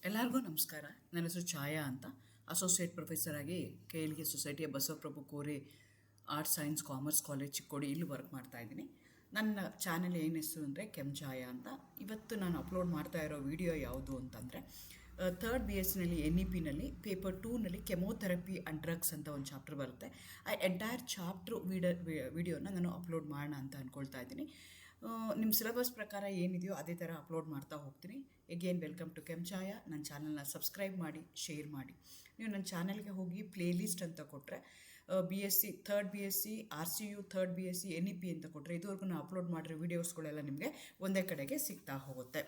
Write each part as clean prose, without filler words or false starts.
ಎಲ್ಲರಿಗೂ ನಮಸ್ಕಾರ. ನನ್ನ ಹೆಸರು ಛಾಯಾ ಅಂತ. ಅಸೋಸಿಯೇಟ್ ಪ್ರೊಫೆಸರ್ ಆಗಿ KLK ಸೊಸೈಟಿಯ Basavaprabhu Kore arts science commerce college Chikkodi ಇಲ್ಲಿ ವರ್ಕ್ ಮಾಡ್ತಾ ಇದ್ದೀನಿ. ನನ್ನ ಚಾನೆಲ್ ಏನು ಹೆಸರು ಅಂದರೆ ಛಾಯಾ ಅಂತ. ಇವತ್ತು ನಾನು ಅಪ್ಲೋಡ್ ಮಾಡ್ತಾ ಇರೋ ವಿಡಿಯೋ ಯಾವುದು ಅಂತಂದರೆ ಥರ್ಡ್ BSc NEPನಲ್ಲಿ ಪೇಪರ್ 2ನಲ್ಲಿ ಕೆಮೊಥೆರಪಿ ಆ್ಯಂಡ್ ಡ್ರಗ್ಸ್ ಅಂತ ಒಂದು ಚಾಪ್ಟರ್ ಬರುತ್ತೆ. ಆ ಎಂಟೈರ್ ಚಾಪ್ಟ್ರು ವಿಡಿಯೋನ ನಾನು ಅಪ್ಲೋಡ್ ಮಾಡೋಣ ಅಂತ ಅಂದ್ಕೊಳ್ತಾ ಇದ್ದೀನಿ. ನಿಮ್ಮ ಸಿಲೆಬಸ್ ಪ್ರಕಾರ ಏನಿದೆಯೋ ಅದೇ ಥರ ಅಪ್ಲೋಡ್ ಮಾಡ್ತಾ ಹೋಗ್ತೀನಿ. ಎಗೇನ್ ವೆಲ್ಕಮ್ ಟು ಛಾಯಾ. ನನ್ನ ಚಾನಲ್ನ ಸಬ್ಸ್ಕ್ರೈಬ್ ಮಾಡಿ, ಶೇರ್ ಮಾಡಿ. ನೀವು ನನ್ನ ಚಾನಲ್ಗೆ ಹೋಗಿ ಪ್ಲೇಲಿಸ್ಟ್ ಅಂತ ಕೊಟ್ಟರೆ BSc third BSc RCU third BSc NEP ಅಂತ ಕೊಟ್ಟರೆ ಇದುವರೆಗೂ ನಾನು ಅಪ್ಲೋಡ್ ಮಾಡಿರೋ ವೀಡಿಯೋಸ್ಗಳೆಲ್ಲ ನಿಮಗೆ ಒಂದೇ ಕಡೆಗೆ ಸಿಗ್ತಾ ಹೋಗುತ್ತೆ.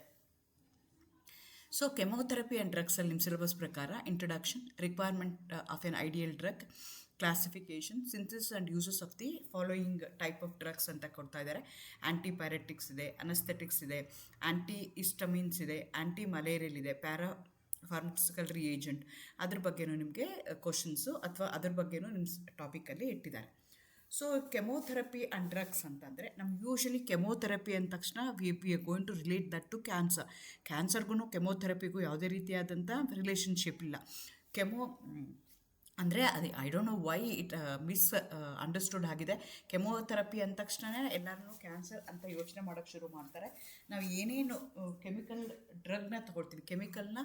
ಸೊ ಕೆಮೊಥೆರಪಿ ಆ್ಯಂಡ್ ಡ್ರಗ್ಸಲ್ಲಿ ನಿಮ್ಮ ಸಿಲೆಬಸ್ ಪ್ರಕಾರ introduction, requirement of an ideal drug, classification, synthesis and uses of the following type of drugs ಅಂತ ಕೊಡ್ತಾ ಇದ್ದಾರೆ. ಆ್ಯಂಟಿಪೈರೆಟಿಕ್ಸ್ ಇದೆ, ಅನಸ್ಥೆಟಿಕ್ಸ್ ಇದೆ, ಆ್ಯಂಟಿ ಹಿಸ್ಟಮಿನ್ಸ್ ಇದೆ, ಆ್ಯಂಟಿ ಮಲೇರಿಯಲ್ ಇದೆ, ಫಾರ್ಮಸ್ಯೂಟಿಕಲ್ ರಿಯೇಜೆಂಟ್. ಅದ್ರ ಬಗ್ಗೆನೂ ನಿಮಗೆ ಕ್ವಶನ್ಸು ಅಥವಾ ಅದ್ರ ಬಗ್ಗೆನೂ ನಿಮ್ಮ ಟಾಪಿಕಲ್ಲಿ ಇಟ್ಟಿದ್ದಾರೆ. ಸೊ ಕೆಮೊಥೆರಪಿ ಆ್ಯಂಡ್ ಡ್ರಗ್ಸ್ ಅಂತಂದರೆ ನಮ್ಗೆ ಯೂಶಲಿ ಕೆಮೊಥೆರಪಿ ಅಂದ ತಕ್ಷಣ we are going to relate that to ಕ್ಯಾನ್ಸರ್ಗೂ ಕೆಮೊಥೆರಪಿಗೂ ಯಾವುದೇ ರೀತಿಯಾದಂಥ ರಿಲೇಷನ್ಶಿಪ್ ಇಲ್ಲ. ಅಂದರೆ ಅದೇ I don't know why it understood ಆಗಿದೆ. ಕೆಮೊಥೆರಪಿ ಅಂದ ತಕ್ಷಣ ಎಲ್ಲರೂ ಕ್ಯಾನ್ಸರ್ ಅಂತ ಯೋಚನೆ ಮಾಡೋಕ್ಕೆ ಶುರು ಮಾಡ್ತಾರೆ. ನಾವು ಏನೇನು ಕೆಮಿಕಲ್ ಡ್ರಗ್ನ ತಗೊಳ್ತೀವಿ, ಕೆಮಿಕಲ್ನ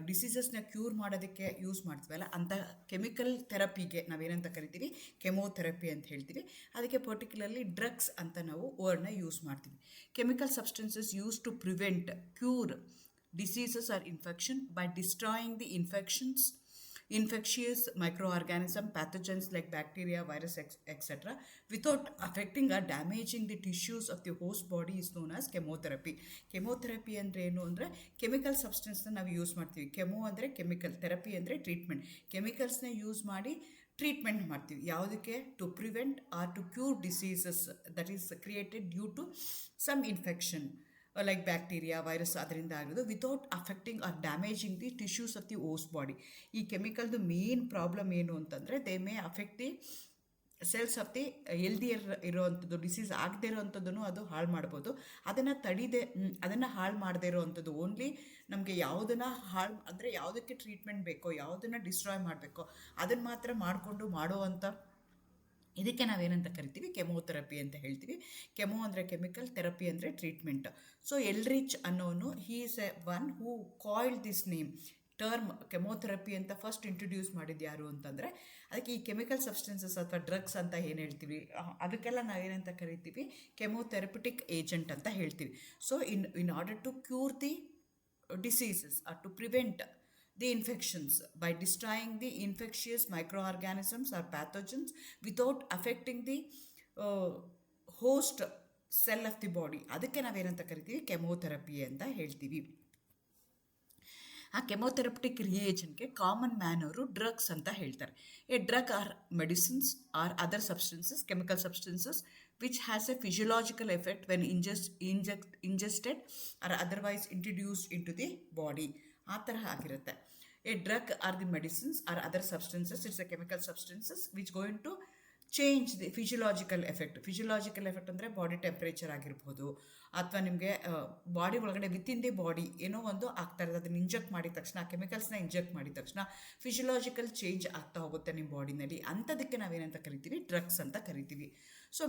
ಡಿಸೀಸಸ್ನ ಕ್ಯೂರ್ ಮಾಡೋದಕ್ಕೆ ಯೂಸ್ ಮಾಡ್ತೀವಲ್ಲ, ಅಂಥ ಕೆಮಿಕಲ್ ಥೆರಪಿಗೆ ನಾವೇನಂತ ಕರಿತೀವಿ, ಕೆಮೊಥೆರಪಿ ಅಂತ ಹೇಳ್ತೀವಿ. ಅದಕ್ಕೆ ಪರ್ಟಿಕ್ಯುಲರ್ಲಿ ಡ್ರಗ್ಸ್ ಅಂತ ನಾವು ವರ್ಡ್ನ ಯೂಸ್ ಮಾಡ್ತೀವಿ. Chemical substances use to prevent, cure diseases or infection by destroying the infectious microorganism, pathogens like bacteria, virus, etc. without affecting or damaging the tissues of the host body is known as chemotherapy. Chemotherapy ಅಂದರೆ ಏನು ಅಂದರೆ chemical ಸಬ್ಸ್ಟೆನ್ಸ್ನ ನಾವು use ಮಾಡ್ತೀವಿ. Chemo ಅಂದರೆ chemical, therapy ಅಂದರೆ treatment. ಕೆಮಿಕಲ್ಸ್ನ use ಮಾಡಿ treatment ಮಾಡ್ತೀವಿ. ಯಾವುದಕ್ಕೆ? To prevent or to cure diseases that is created due to some infection like bacteria, virus ಅದರಿಂದ ಆಗೋದು, without affecting or damaging the tissues of the host body. ಈ ಕೆಮಿಕಲ್ದು main problem ಏನು ಅಂತಂದರೆ they may affect the cells of the healthier ಇರೋವಂಥದ್ದು, disease ಆಗದೇ ಇರೋವಂಥದ್ದನ್ನು ಅದು ಹಾಳು ಮಾಡ್ಬೋದು. ಅದನ್ನು ಹಾಳು ಮಾಡದೇ ಇರೋವಂಥದ್ದು ಓನ್ಲಿ ನಮಗೆ ಯಾವುದನ್ನು ಹಾಳು ಅಂದರೆ ಯಾವುದಕ್ಕೆ ಟ್ರೀಟ್ಮೆಂಟ್ ಬೇಕೋ, ಯಾವುದನ್ನು ಡಿಸ್ಟ್ರಾಯ್ ಮಾಡಬೇಕೋ ಅದನ್ನು ಮಾತ್ರ ಮಾಡಿಕೊಂಡು ಮಾಡುವಂಥ ಇದಕ್ಕೆ ನಾವೇನಂತ ಕರಿತೀವಿ, ಕೆಮೊಥೆರಪಿ ಅಂತ ಹೇಳ್ತೀವಿ. ಕೆಮೊ ಅಂದರೆ ಕೆಮಿಕಲ್, ಥೆರಪಿ ಅಂದರೆ ಟ್ರೀಟ್ಮೆಂಟ್. ಸೊ ಎಲ್ರಿಚ್ ಅನ್ನೋನು he is a one who coined this name term chemotherapy ಅಂತ ಫಸ್ಟ್ ಇಂಟ್ರೊಡ್ಯೂಸ್ ಮಾಡಿದ್ದು ಯಾರು ಅಂತಂದರೆ, ಅದಕ್ಕೆ ಈ ಕೆಮಿಕಲ್ ಸಬ್ಸ್ಟೆನ್ಸಸ್ ಅಥವಾ ಡ್ರಗ್ಸ್ ಅಂತ ಏನು ಹೇಳ್ತೀವಿ ಅದಕ್ಕೆಲ್ಲ ನಾವೇನಂತ ಕರಿತೀವಿ, ಕೆಮೊಥೆರಪಿಟಿಕ್ ಏಜೆಂಟ್ ಅಂತ ಹೇಳ್ತೀವಿ. So in order to cure the diseases or to prevent the infections by destroying the infectious microorganisms or pathogens without affecting the host cell of the body, ಅದಕ್ಕೆ ನಾವೇನಂತ ಕರಿತೀವಿ, ಕೆಮೊಥೆರಪಿ ಅಂತ ಹೇಳ್ತೀವಿ. ಆ ಕೆಮೊಥೆರಪಿಟಿಕ್ ರಿಯೇಜೆಂಟ್ಗೆ ಕಾಮನ್ ಮ್ಯಾನ್ ಅವರು drugs ಅಂತ ಹೇಳ್ತಾರೆ. A drug or medicines or other substances, chemical substances which has a physiological effect when ingested or otherwise introduced into the body. ಆ ಥರ ಆಗಿರುತ್ತೆ. A drug or the medicines or other substances, it's a chemical substances which going to change the physiological effect. Physiological effect ಅಂದರೆ body temperature ಆಗಿರ್ಬೋದು, ಅಥವಾ ನಿಮಗೆ body ಒಳಗಡೆ within the body ಏನೋ ಒಂದು ಆಗ್ತಾ ಇರೋದು, ಅದನ್ನು ಇಂಜೆಕ್ಟ್ ಮಾಡಿದ ತಕ್ಷಣ, ಕೆಮಿಕಲ್ಸ್ನ ಇಂಜೆಕ್ಟ್ ಮಾಡಿದ ತಕ್ಷಣ ಫಿಸಿಯೋಲಾಜಿಕಲ್ ಚೇಂಜ್ ಆಗ್ತಾ ಹೋಗುತ್ತೆ ನಿಮ್ಮ ಬಾಡಿನಲ್ಲಿ. ಅಂಥದಕ್ಕೆ ನಾವೇನಂತ ಕರಿತೀವಿ, ಡ್ರಗ್ಸ್ ಅಂತ ಕರಿತೀವಿ. ಸೊ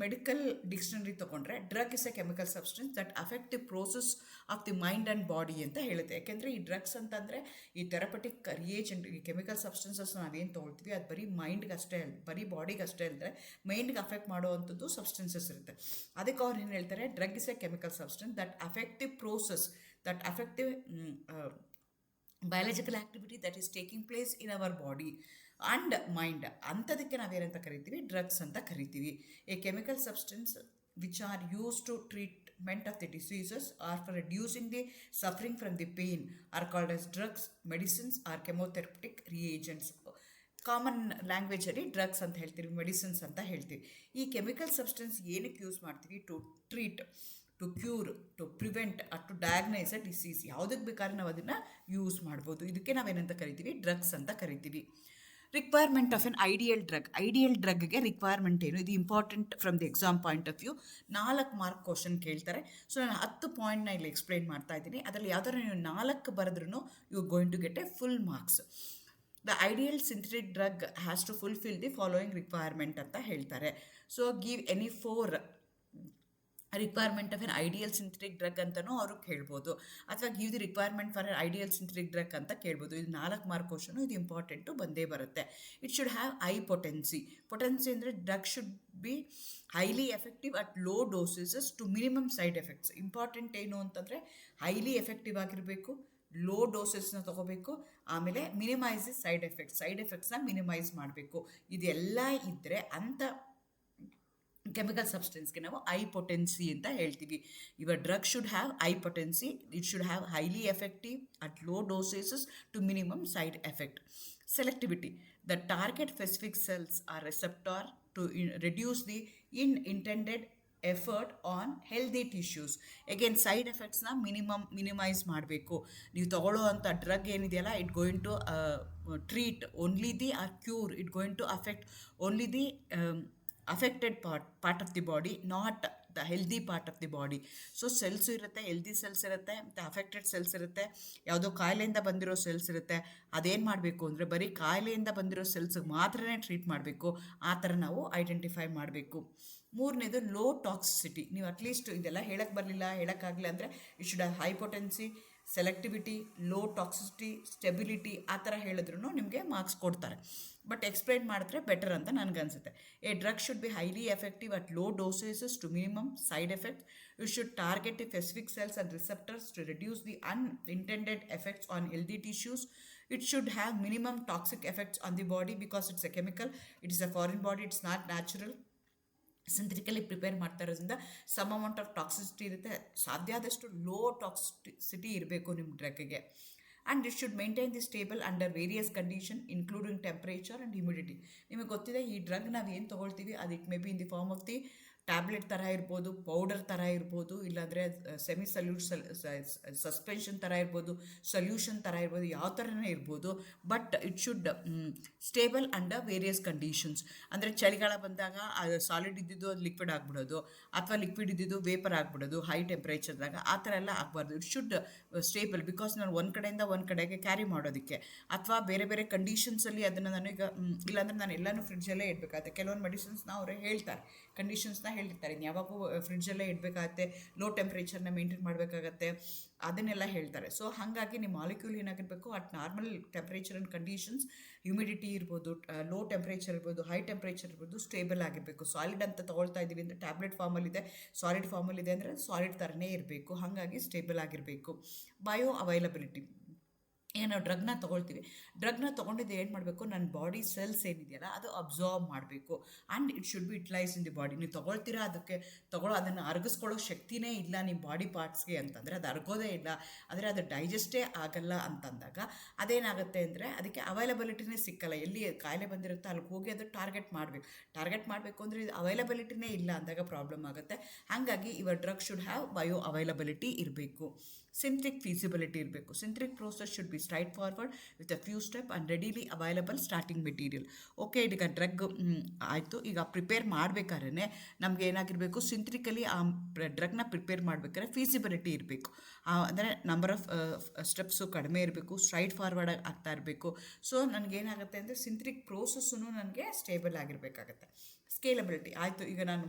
ಮೆಡಿಕಲ್ ಡಿಕ್ಷನರಿ ತೊಗೊಂಡ್ರೆ drug is a chemical substance that affect the process of the mind and body ಅಂತ ಹೇಳುತ್ತೆ. ಯಾಕೆಂದರೆ ಈ ಡ್ರಗ್ಸ್ ಅಂತಂದರೆ ಈ ಥೆರಪಟಿಕ್ ರಿಯೇಜೆಂಟ್, ಈ ಕೆಮಿಕಲ್ ಸಬ್ಸ್ಟೆನ್ಸಸ್ ನಾವೇನು ತೊಗೊಳ್ತೀವಿ ಅದು ಬರೀ ಮೈಂಡ್ಗೆ ಅಷ್ಟೇ, ಬರೀ ಬಾಡಿಗೆ ಅಷ್ಟೇ ಅಲ್ಲದೆ ಮೈಂಡ್ಗೆ ಅಫೆಕ್ಟ್ ಮಾಡುವಂಥದ್ದು ಸಬ್ಸ್ಟೆನ್ಸಸ್ ಇರುತ್ತೆ. ಅದಕ್ಕೆ ಅವ್ರು ಏನು ಹೇಳ್ತಾರೆ, drug is a chemical substance that affect the process, that affect the biological activity that is taking place in our body and mind. ಅಂಥದಕ್ಕೆ ನಾವೇನಂತ ಕರಿತೀವಿ, ಡ್ರಗ್ಸ್ ಅಂತ ಕರಿತೀವಿ. A chemical substance which are used to treatment of the diseases or for reducing the suffering from the pain are called as drugs, medicines or chemotherapeutic reagents. Common ಲ್ಯಾಂಗ್ವೇಜಲ್ಲಿ drugs ಅಂತ ಹೇಳ್ತೀವಿ, medicines ಅಂತ ಹೇಳ್ತೀವಿ. ಈ chemical substance ಏನಕ್ಕೆ use ಮಾಡ್ತೀವಿ, to treat, to cure, to prevent, to diagnose a disease. ಯಾವುದಕ್ಕೆ ಬೇಕಾದ್ರೆ ನಾವು ಅದನ್ನು ಯೂಸ್ ಮಾಡ್ಬೋದು. ಇದಕ್ಕೆ ನಾವೇನಂತ ಕರಿತೀವಿ, ಡ್ರಗ್ಸ್ ಅಂತ ಕರಿತೀವಿ. ರಿಕ್ವೈರ್ಮೆಂಟ್ ಆಫ್ ಎನ್ ಐಡಿಯಲ್ ಡ್ರಗ್ಗೆ ರಿಕ್ವೈರ್ಮೆಂಟ್ ಏನು, ಇದು important from the exam point of view. 4 mark question ಕೇಳ್ತಾರೆ. ಸೊ ನಾನು 10 ಪಾಯಿಂಟ್ನ ಇಲ್ಲಿ ಎಕ್ಸ್ಪ್ಲೈನ್ ಮಾಡ್ತಾ ಇದ್ದೀನಿ. ಅದರಲ್ಲಿ ಯಾವ್ದಾದ್ರು ನೀವು 4 ಬರೆದ್ರೂ you going to get a full marks. The ideal synthetic drug has to fulfil the following requirement ಅಂತ ಹೇಳ್ತಾರೆ. So give any 4 requirement of an ideal synthetic drug ಅಂತಲೂ ಅವರು ಕೇಳ್ಬೋದು, ಅಥವಾ give the requirement for an ideal synthetic drug ಅಂತ ಕೇಳ್ಬೋದು. ಇದು 4 mark question, ಇದು ಇಂಪಾರ್ಟೆಂಟು ಬಂದೇ ಬರುತ್ತೆ. It should have high potency ಅಂದರೆ drug should be highly effective at low doses to minimum side effects. Important ಏನು ಅಂತಂದರೆ ಹೈಲಿ ಎಫೆಕ್ಟಿವ್ ಆಗಿರಬೇಕು, ಲೋ ಡೋಸಸ್ನ ತೊಗೋಬೇಕು, ಆಮೇಲೆ ಮಿನಿಮೈಸ್ ದಿ ಸೈಡ್ ಎಫೆಕ್ಟ್ಸ್ನ ಮಿನಿಮೈಸ್ ಮಾಡಬೇಕು. ಇದೆಲ್ಲ ಇದ್ದರೆ ಅಂಥ ಕೆಮಿಕಲ್ ಸಬ್ಸ್ಟೆನ್ಸ್ಗೆ ನಾವು ಹೈ ಪೊಟೆನ್ಸಿ ಅಂತ ಹೇಳ್ತೀವಿ. Your drug should have high potency, it should have highly effective at low doses to minimum side effect. Selectivity, the target specific cells or receptor to reduce the intended effort on healthy tissues. Again side ಎಫೆಕ್ಟ್ಸ್ನ minimise ಮಾಡಬೇಕು. ನೀವು ತಗೊಳ್ಳೋ ಅಂಥ drug ಏನಿದೆಯಲ್ಲ, it going to treat only the or cure, it going to affect only the affected part of the body, not the healthy part of the body. So cells ಇರುತ್ತೆ, healthy cells ಇರುತ್ತೆ, ಮತ್ತು affected cells ಇರುತ್ತೆ, ಯಾವುದೋ ಕಾಯಿಲೆಯಿಂದ ಬಂದಿರೋ cells ಇರುತ್ತೆ. ಅದೇನು ಮಾಡಬೇಕು ಅಂದರೆ ಬರೀ ಕಾಯಿಲೆಯಿಂದ ಬಂದಿರೋ ಸೆಲ್ಸ್ಗೆ ಮಾತ್ರನೇ ಟ್ರೀಟ್ ಮಾಡಬೇಕು. ಆ ಥರ ನಾವು ಐಡೆಂಟಿಫೈ ಮಾಡಬೇಕು. 3ನೇದು ಲೋ ಟಾಕ್ಸಿಸಿಟಿ. ನೀವು ಅಟ್ಲೀಸ್ಟ್ ಇದೆಲ್ಲ ಹೇಳೋಕ್ಕಾಗಲಿಲ್ಲ ಅಂದರೆ it should have high potency, selectivity, low toxicity, stability, ಆ ಥರ ಹೇಳಿದ್ರೂ ನಿಮಗೆ ಮಾರ್ಕ್ಸ್ ಕೊಡ್ತಾರೆ. ಬಟ್ ಎಕ್ಸ್ಪ್ಲೈನ್ ಮಾಡಿದ್ರೆ ಬೆಟರ್ ಅಂತ ನನಗನ್ಸುತ್ತೆ. A drug should be highly effective at low doses to minimum side effect. You should target the specific cells and receptors to reduce the unintended effects on healthy tissues. It should have minimum toxic effects on the body because it's a chemical, it is a foreign body, it's not natural. Synthetically prepare ಮಾಡ್ತಾ ಇರೋದ್ರಿಂದ some amount of toxicity ಇರುತ್ತೆ. ಸಾಧ್ಯ ಆದಷ್ಟು low toxicity ಇರಬೇಕು ನಿಮ್ಮ ಡ್ರಗ್ಗೆ. And it should maintain the stable under various condition including temperature and humidity. ನಿಮಗೆ ಗೊತ್ತಿದೆ ಈ ಡ್ರಗ್ ನಾವು ಏನು ತೊಗೊಳ್ತೀವಿ ಅದು it may be in the form of the tablet ಥರ ಇರ್ಬೋದು, ಪೌಡರ್ ಥರ ಇರ್ಬೋದು, ಇಲ್ಲಾಂದರೆ ಸೆಮಿ ಸಸ್ಪೆನ್ಷನ್ ಥರ ಇರ್ಬೋದು, ಸೊಲ್ಯೂಷನ್ ಥರ ಇರ್ಬೋದು, ಯಾವ ಥರನೇ ಇರ್ಬೋದು. But it should stable under various conditions. ಅಂದರೆ ಚಳಿಗಾಲ ಬಂದಾಗ ಅದು ಸಾಲಿಡ್ ಇದ್ದಿದ್ದು ಅದು ಲಿಕ್ವಿಡ್ ಆಗಿಬಿಡೋದು, ಅಥವಾ ಲಿಕ್ವಿಡ್ ಇದ್ದಿದ್ದು ವೇಪರ್ ಆಗಿಬಿಡೋದು ಹೈ ಟೆಂಪ್ರೇಚರ್ದಾಗ, ಆ ಥರ ಎಲ್ಲ ಆಗಬಾರ್ದು. ಇಟ್ ಶುಡ್ ಸ್ಟೇಬಲ್, ಬಿಕಾಸ್ ನಾನು ಒಂದು ಕಡೆಯಿಂದ ಒಂದು ಕಡೆಗೆ ಕ್ಯಾರಿ ಮಾಡೋದಕ್ಕೆ, ಅಥವಾ ಬೇರೆ ಬೇರೆ ಕಂಡೀಷನ್ಸಲ್ಲಿ ಅದನ್ನು ನಾನು ಈಗ ಇಲ್ಲಾಂದರೆ ನಾನು ಎಲ್ಲನೂ ಫ್ರಿಡ್ಜಲ್ಲೇ ಇಡಬೇಕಾಗುತ್ತೆ. ಕೆಲವೊಂದು ಮೆಡಿಸಿನ್ಸ್ನ ಅವರೇ ಹೇಳ್ತಾರೆ, ಕಂಡೀಷನ್ಸ್ನ ಹೇಳಿರ್ತಾರೆ, ಯಾವಾಗೂ ಫ್ರಿಡ್ಜಲ್ಲೇ ಇಡಬೇಕಾಗತ್ತೆ, ಲೋ ಟೆಂಪ್ರೇಚರ್ನ ಮೇಂಟೈನ್ ಮಾಡಬೇಕಾಗತ್ತೆ, ಅದನ್ನೆಲ್ಲ ಹೇಳ್ತಾರೆ. ಸೊ ಹಾಗಾಗಿ ನಿಮ್ಮ ಮಾಲಿಕ್ಯೂಲ್ ಏನಾಗಿರಬೇಕು at normal temperature and conditions, humidity ಇರ್ಬೋದು, ಲೋ ಟೆಂಪ್ರೇಚರ್ ಇರ್ಬೋದು, ಹೈ ಟೆಂಪ್ರೇಚರ್ ಇರ್ಬೋದು, ಸ್ಟೇಬಲ್ ಆಗಿರಬೇಕು. ಸಾಲಿಡ್ ಅಂತ ತೊಗೊಳ್ತಾ ಇದ್ದೀವಿ ಅಂದರೆ ಟ್ಯಾಬ್ಲೆಟ್ ಫಾರ್ಮಲ್ಲಿದೆ, ಸಾಲಿಡ್ ಫಾರ್ಮಲ್ಲಿದೆ ಅಂದರೆ ಸಾಲಿಡ್ ಥರನೇ ಇರಬೇಕು. ಹಾಗಾಗಿ ಸ್ಟೇಬಲ್ ಆಗಿರಬೇಕು. ಬಯೋ ಅವೈಲಬಿಲಿಟಿ, ಈಗ ನಾವು ಡ್ರಗ್ನ ತೊಗೊಳ್ತೀವಿ, ಡ್ರಗ್ನ ತೊಗೊಂಡಿದ್ದು ಏನು ಮಾಡಬೇಕು, ನನ್ನ ಬಾಡಿ ಸೆಲ್ಸ್ ಏನಿದೆಯಲ್ಲ ಅದು ಅಬ್ಸಾರ್ಬ್ ಮಾಡಬೇಕು. And it should be utilise in the body. ನೀವು ತೊಗೊಳ್ತೀರಾ, ಅದಕ್ಕೆ ಅದನ್ನು ಅರಗಿಸ್ಕೊಳ್ಳೋ ಶಕ್ತಿನೇ ಇಲ್ಲ ನಿಮ್ಮ ಬಾಡಿ ಪಾರ್ಟ್ಸ್ಗೆ ಅಂತಂದರೆ, ಅದು ಅರಗೋದೇ ಇಲ್ಲ, ಆದರೆ ಅದು ಡೈಜೆಸ್ಟೇ ಆಗಲ್ಲ ಅಂತಂದಾಗ ಅದೇನಾಗುತ್ತೆ ಅಂದರೆ ಅದಕ್ಕೆ ಅವೈಲಬಿಲಿಟಿನೇ ಸಿಕ್ಕಲ್ಲ. ಎಲ್ಲಿ ಕಾಯಿಲೆ ಬಂದಿರುತ್ತೋ ಅಲ್ಲಿಗೆ ಹೋಗಿ ಅದು ಟಾರ್ಗೆಟ್ ಮಾಡಬೇಕು ಅಂದರೆ ಇದು ಅವೈಲಬಿಲಿಟಿನೇ ಇಲ್ಲ ಅಂದಾಗ ಪ್ರಾಬ್ಲಮ್ ಆಗುತ್ತೆ. ಹಾಗಾಗಿ your drug should have bio availability ಇರಬೇಕು. ಸಿಂಥೆಟಿಕ್ ಫೀಸಿಬಿಲಿಟಿ ಇರಬೇಕು. Synthetic process should be straight forward with a few step and readily available starting material. Okay, ಈಗ ಡ್ರಗ್ ಆಯಿತು. ಈಗ ಪ್ರಿಪೇರ್ ಮಾಡಬೇಕಾದ್ರೆ ನಮ್ಗೆ ಏನಾಗಿರಬೇಕು, ಸಿಂಥೆಟಿಕಲಿ ಆ ಡ್ರಗ್ನ ಪ್ರಿಪೇರ್ ಮಾಡಬೇಕಾದ್ರೆ ಫೀಸಿಬಿಲಿಟಿ ಇರಬೇಕು. ಅಂದರೆ ನಂಬರ್ ಆಫ್ ಸ್ಟೆಪ್ಸು ಕಡಿಮೆ ಇರಬೇಕು, ಸ್ಟ್ರೈಟ್ ಫಾರ್ವರ್ಡ್ ಆಗ್ತಾ ಇರಬೇಕು. ಸೊ ನನಗೇನಾಗುತ್ತೆ ಅಂದರೆ ಸಿಂಥೆಟಿಕ್ ಪ್ರೋಸೆಸ್ಸು ನನಗೆ ಸ್ಟೇಬಲ್ ಆಗಿರಬೇಕಾಗತ್ತೆ. ಸ್ಕೇಲಬಿಲಿಟಿ ಆಯಿತು, ಈಗ ನಾನು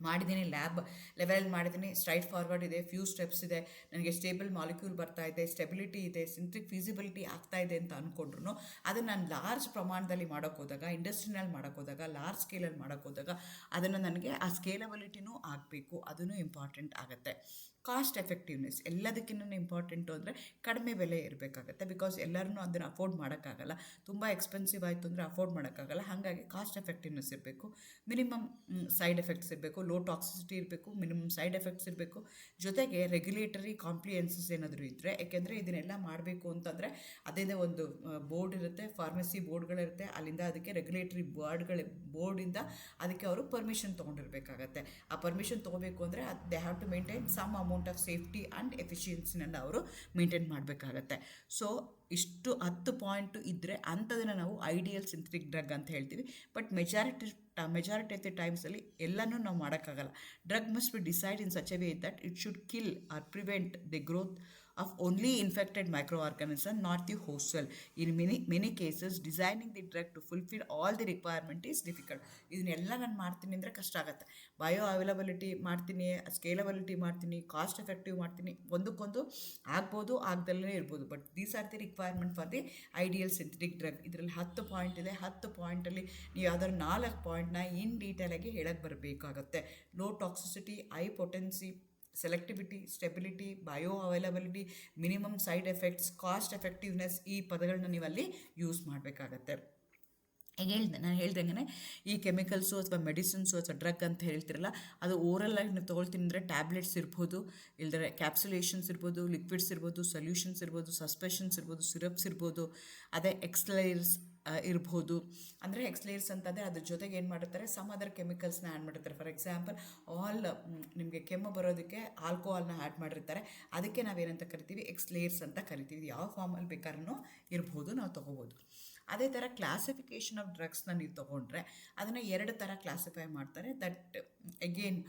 ಮಾಡಿದ್ದೀನಿ, ಲ್ಯಾಬ್ ಲೆವೆಲಲ್ಲಿ ಮಾಡಿದ್ದೀನಿ, ಸ್ಟ್ರೈಟ್ ಫಾರ್ವರ್ಡ್ ಇದೆ, ಫ್ಯೂ ಸ್ಟೆಪ್ಸ್ ಇದೆ, ನನಗೆ ಸ್ಟೇಬಲ್ ಮಾಲಿಕ್ಯೂಲ್ ಬರ್ತಾ ಇದೆ, ಸ್ಟೆಬಿಲಿಟಿ ಇದೆ, ಸಿಂಥೆಟಿಕ್ ಫೀಸಿಬಿಲಿಟಿ ಆಗ್ತಾ ಇದೆ ಅಂತ ಅಂದ್ಕೊಂಡ್ರು ಅದನ್ನು ನಾನು ಲಾರ್ಜ್ ಪ್ರಮಾಣದಲ್ಲಿ ಮಾಡೋಕ್ಕೋದಾಗ, ಇಂಡಸ್ಟ್ರಿನಲ್ಲಿ ಮಾಡೋಕ್ಕೋದಾಗ, ಲಾರ್ಜ್ ಸ್ಕೇಲಲ್ಲಿ ಮಾಡೋಕ್ಕೋದಾಗ ಅದನ್ನು ನನಗೆ ಆ ಸ್ಕೇಲಬಿಲಿಟಿನೂ ಆಗಬೇಕು, ಅದೂ ಇಂಪಾರ್ಟೆಂಟ್ ಆಗುತ್ತೆ. ಕಾಸ್ಟ್ ಎಫೆಕ್ಟಿವ್ನೆಸ್ ಎಲ್ಲದಕ್ಕಿಂತ ಇಂಪಾರ್ಟೆಂಟು ಅಂದರೆ ಕಡಿಮೆ ಬೆಲೆ ಇರಬೇಕಾಗತ್ತೆ. ಬಿಕಾಸ್ ಎಲ್ಲರೂ ಅದನ್ನು ಅಫೋರ್ಡ್ ಮಾಡೋಕ್ಕಾಗಲ್ಲ, ತುಂಬ ಎಕ್ಸ್ಪೆನ್ಸಿವ್ ಆಯಿತು ಅಂದರೆ ಅಫೋರ್ಡ್ ಮಾಡೋಕ್ಕಾಗಲ್ಲ. ಹಾಗಾಗಿ ಕಾಸ್ಟ್ ಎಫೆಕ್ಟಿವ್ನೆಸ್ ಇರಬೇಕು, ಮಿನಿಮಮ್ ಸೈಡ್ ಎಫೆಕ್ಟ್ಸ್ ಇರಬೇಕು, ಲೋ ಟಾಕ್ಸಿಸಿಟಿ ಇರಬೇಕು, ಮಿನಿಮಮ್ ಸೈಡ್ ಎಫೆಕ್ಟ್ಸ್ ಇರಬೇಕು. ಜೊತೆಗೆ ರೆಗ್ಯುಲೇಟರಿ ಕಾಂಪ್ಲಿಯನ್ಸಸ್ ಏನಾದರೂ ಇದ್ದರೆ, ಯಾಕೆಂದರೆ ಇದನ್ನೆಲ್ಲ ಮಾಡಬೇಕು ಅಂತಂದರೆ ಅದೇ ಒಂದು ಬೋರ್ಡ್ ಇರುತ್ತೆ, ಫಾರ್ಮಸಿ ಬೋರ್ಡ್ಗಳಿರುತ್ತೆ, ಅಲ್ಲಿಂದ ಅದಕ್ಕೆ ರೆಗ್ಯುಲೇಟರಿ ಬೋರ್ಡಿಂದ ಅದಕ್ಕೆ ಅವರು ಪರ್ಮಿಷನ್ ತೊಗೊಂಡಿರಬೇಕಾಗತ್ತೆ. ಆ ಪರ್ಮಿಷನ್ ತೊಗೋಬೇಕು ಅಂದರೆ they have to maintain some amount of safety and ಎಫಿಷಿಯನ್ಸಿನ ಅವರು ಮೇಂಟೈನ್ ಮಾಡಬೇಕಾಗತ್ತೆ. ಸೊ ಇಷ್ಟು 10 ಪಾಯಿಂಟು ಇದ್ದರೆ ಅಂಥದನ್ನು ನಾವು ಐಡಿಯಲ್ ಸಿಂಥೆಟಿಕ್ ಡ್ರಗ್ ಅಂತ ಹೇಳ್ತೀವಿ. ಬಟ್ ಮೆಜಾರಿಟಿ ಆಫ್ ದಿ ಟೈಮ್ಸಲ್ಲಿ ಎಲ್ಲನೂ ನಾವು ಮಾಡೋಕ್ಕಾಗಲ್ಲ. Drug must be decide in such a way that it should kill or prevent the growth of only infected microorganism, not the host cell. In many cases, designing the drug to fulfill all the requirement is difficult. ಇದನ್ನೆಲ್ಲ ನಾನು ಮಾಡ್ತೀನಿ ಅಂದರೆ ಕಷ್ಟ ಆಗುತ್ತೆ. Bio availability ಮಾಡ್ತೀನಿ, scalability ಮಾಡ್ತೀನಿ, cost effective ಮಾಡ್ತೀನಿ, ಒಂದಕ್ಕೊಂದು ಆಗ್ಬೋದು, ಆಗ್ದಲ್ಲೇ ಇರ್ಬೋದು. But these are the requirement for the ideal synthetic drug. ಇದರಲ್ಲಿ 10 ಪಾಯಿಂಟ್ ಇದೆ. 10 ಪಾಯಿಂಟಲ್ಲಿ ನೀವು ಯಾವ್ದಾದ್ರು 4 ಪಾಯಿಂಟ್ನ ಇನ್ ಡೀಟೇಲಾಗಿ ಹೇಳಕ್ಕೆ ಬರಬೇಕಾಗತ್ತೆ. Low toxicity, high potency, selectivity, stability, bio availability, minimum side effects, cost effectiveness, ಈ ಪದಗಳನ್ನ ನೀವಲ್ಲಿ ಯೂಸ್ ಮಾಡಬೇಕಾಗತ್ತೆ. ಈಗ ನಾನು ಹೇಳ್ದಂಗೆ ಈ ಕೆಮಿಕಲ್ಸು ಅಥವಾ ಮೆಡಿಸಿನ್ಸು ಅಥವಾ ಡ್ರಗ್ ಅಂತ ಹೇಳ್ತಿರಲ್ಲ, ಅದು ಓರಲ್ಲಾಗಿ ನೀವು ತೊಗೊಳ್ತೀನಿ ಅಂದರೆ ಟ್ಯಾಬ್ಲೆಟ್ಸ್ ಇರ್ಬೋದು, ಇಲ್ಲದ್ರೆ ಕ್ಯಾಪ್ಸುಲೇಷನ್ಸ್ ಇರ್ಬೋದು, ಲಿಕ್ವಿಡ್ಸ್ ಇರ್ಬೋದು, ಸೊಲ್ಯೂಷನ್ಸ್ ಇರ್ಬೋದು, ಸಸ್ಪೆಷನ್ಸ್ ಇರ್ಬೋದು, ಸಿರಪ್ಸ್ ಇರ್ಬೋದು, ಅದೇ ಎಕ್ಸ್ಲೈರ್ಸ್ ಇರ್ಬೋದು. ಅಂದರೆ ಎಕ್ಸ್ಲೇರ್ಸ್ ಅಂತಂದರೆ ಅದ್ರ ಜೊತೆಗೆ ಏನು ಮಾಡಿರ್ತಾರೆ, ಸಮ್ ಅದರ್ ಕೆಮಿಕಲ್ಸ್ನ ಆ್ಯಡ್ ಮಾಡಿರ್ತಾರೆ. ಫಾರ್ ಎಕ್ಸಾಂಪಲ್ ನಿಮಗೆ ಕೆಮ್ಮು ಬರೋದಕ್ಕೆ ಆಲ್ಕೋಹಾಲ್ನ ಆ್ಯಡ್ ಮಾಡಿರ್ತಾರೆ. ಅದಕ್ಕೆ ನಾವೇನಂತ ಕರಿತೀವಿ, ಎಕ್ಸ್ಲೇರ್ಸ್ ಅಂತ ಕರಿತೀವಿ. ಯಾವ ಫಾರ್ಮಲ್ಲಿ ಬೇಕಾದ್ರೂ ಇರ್ಬೋದು, ನಾವು ತೊಗೋಬೋದು. ಅದೇ ಥರ ಕ್ಲಾಸಿಫಿಕೇಷನ್ ಆಫ್ ಡ್ರಗ್ಸ್ನ ನೀವು ತೊಗೊಂಡ್ರೆ ಅದನ್ನು 2 ಥರ ಕ್ಲಾಸಿಫೈ ಮಾಡ್ತಾರೆ. ದಟ್ ಅಗೇನ್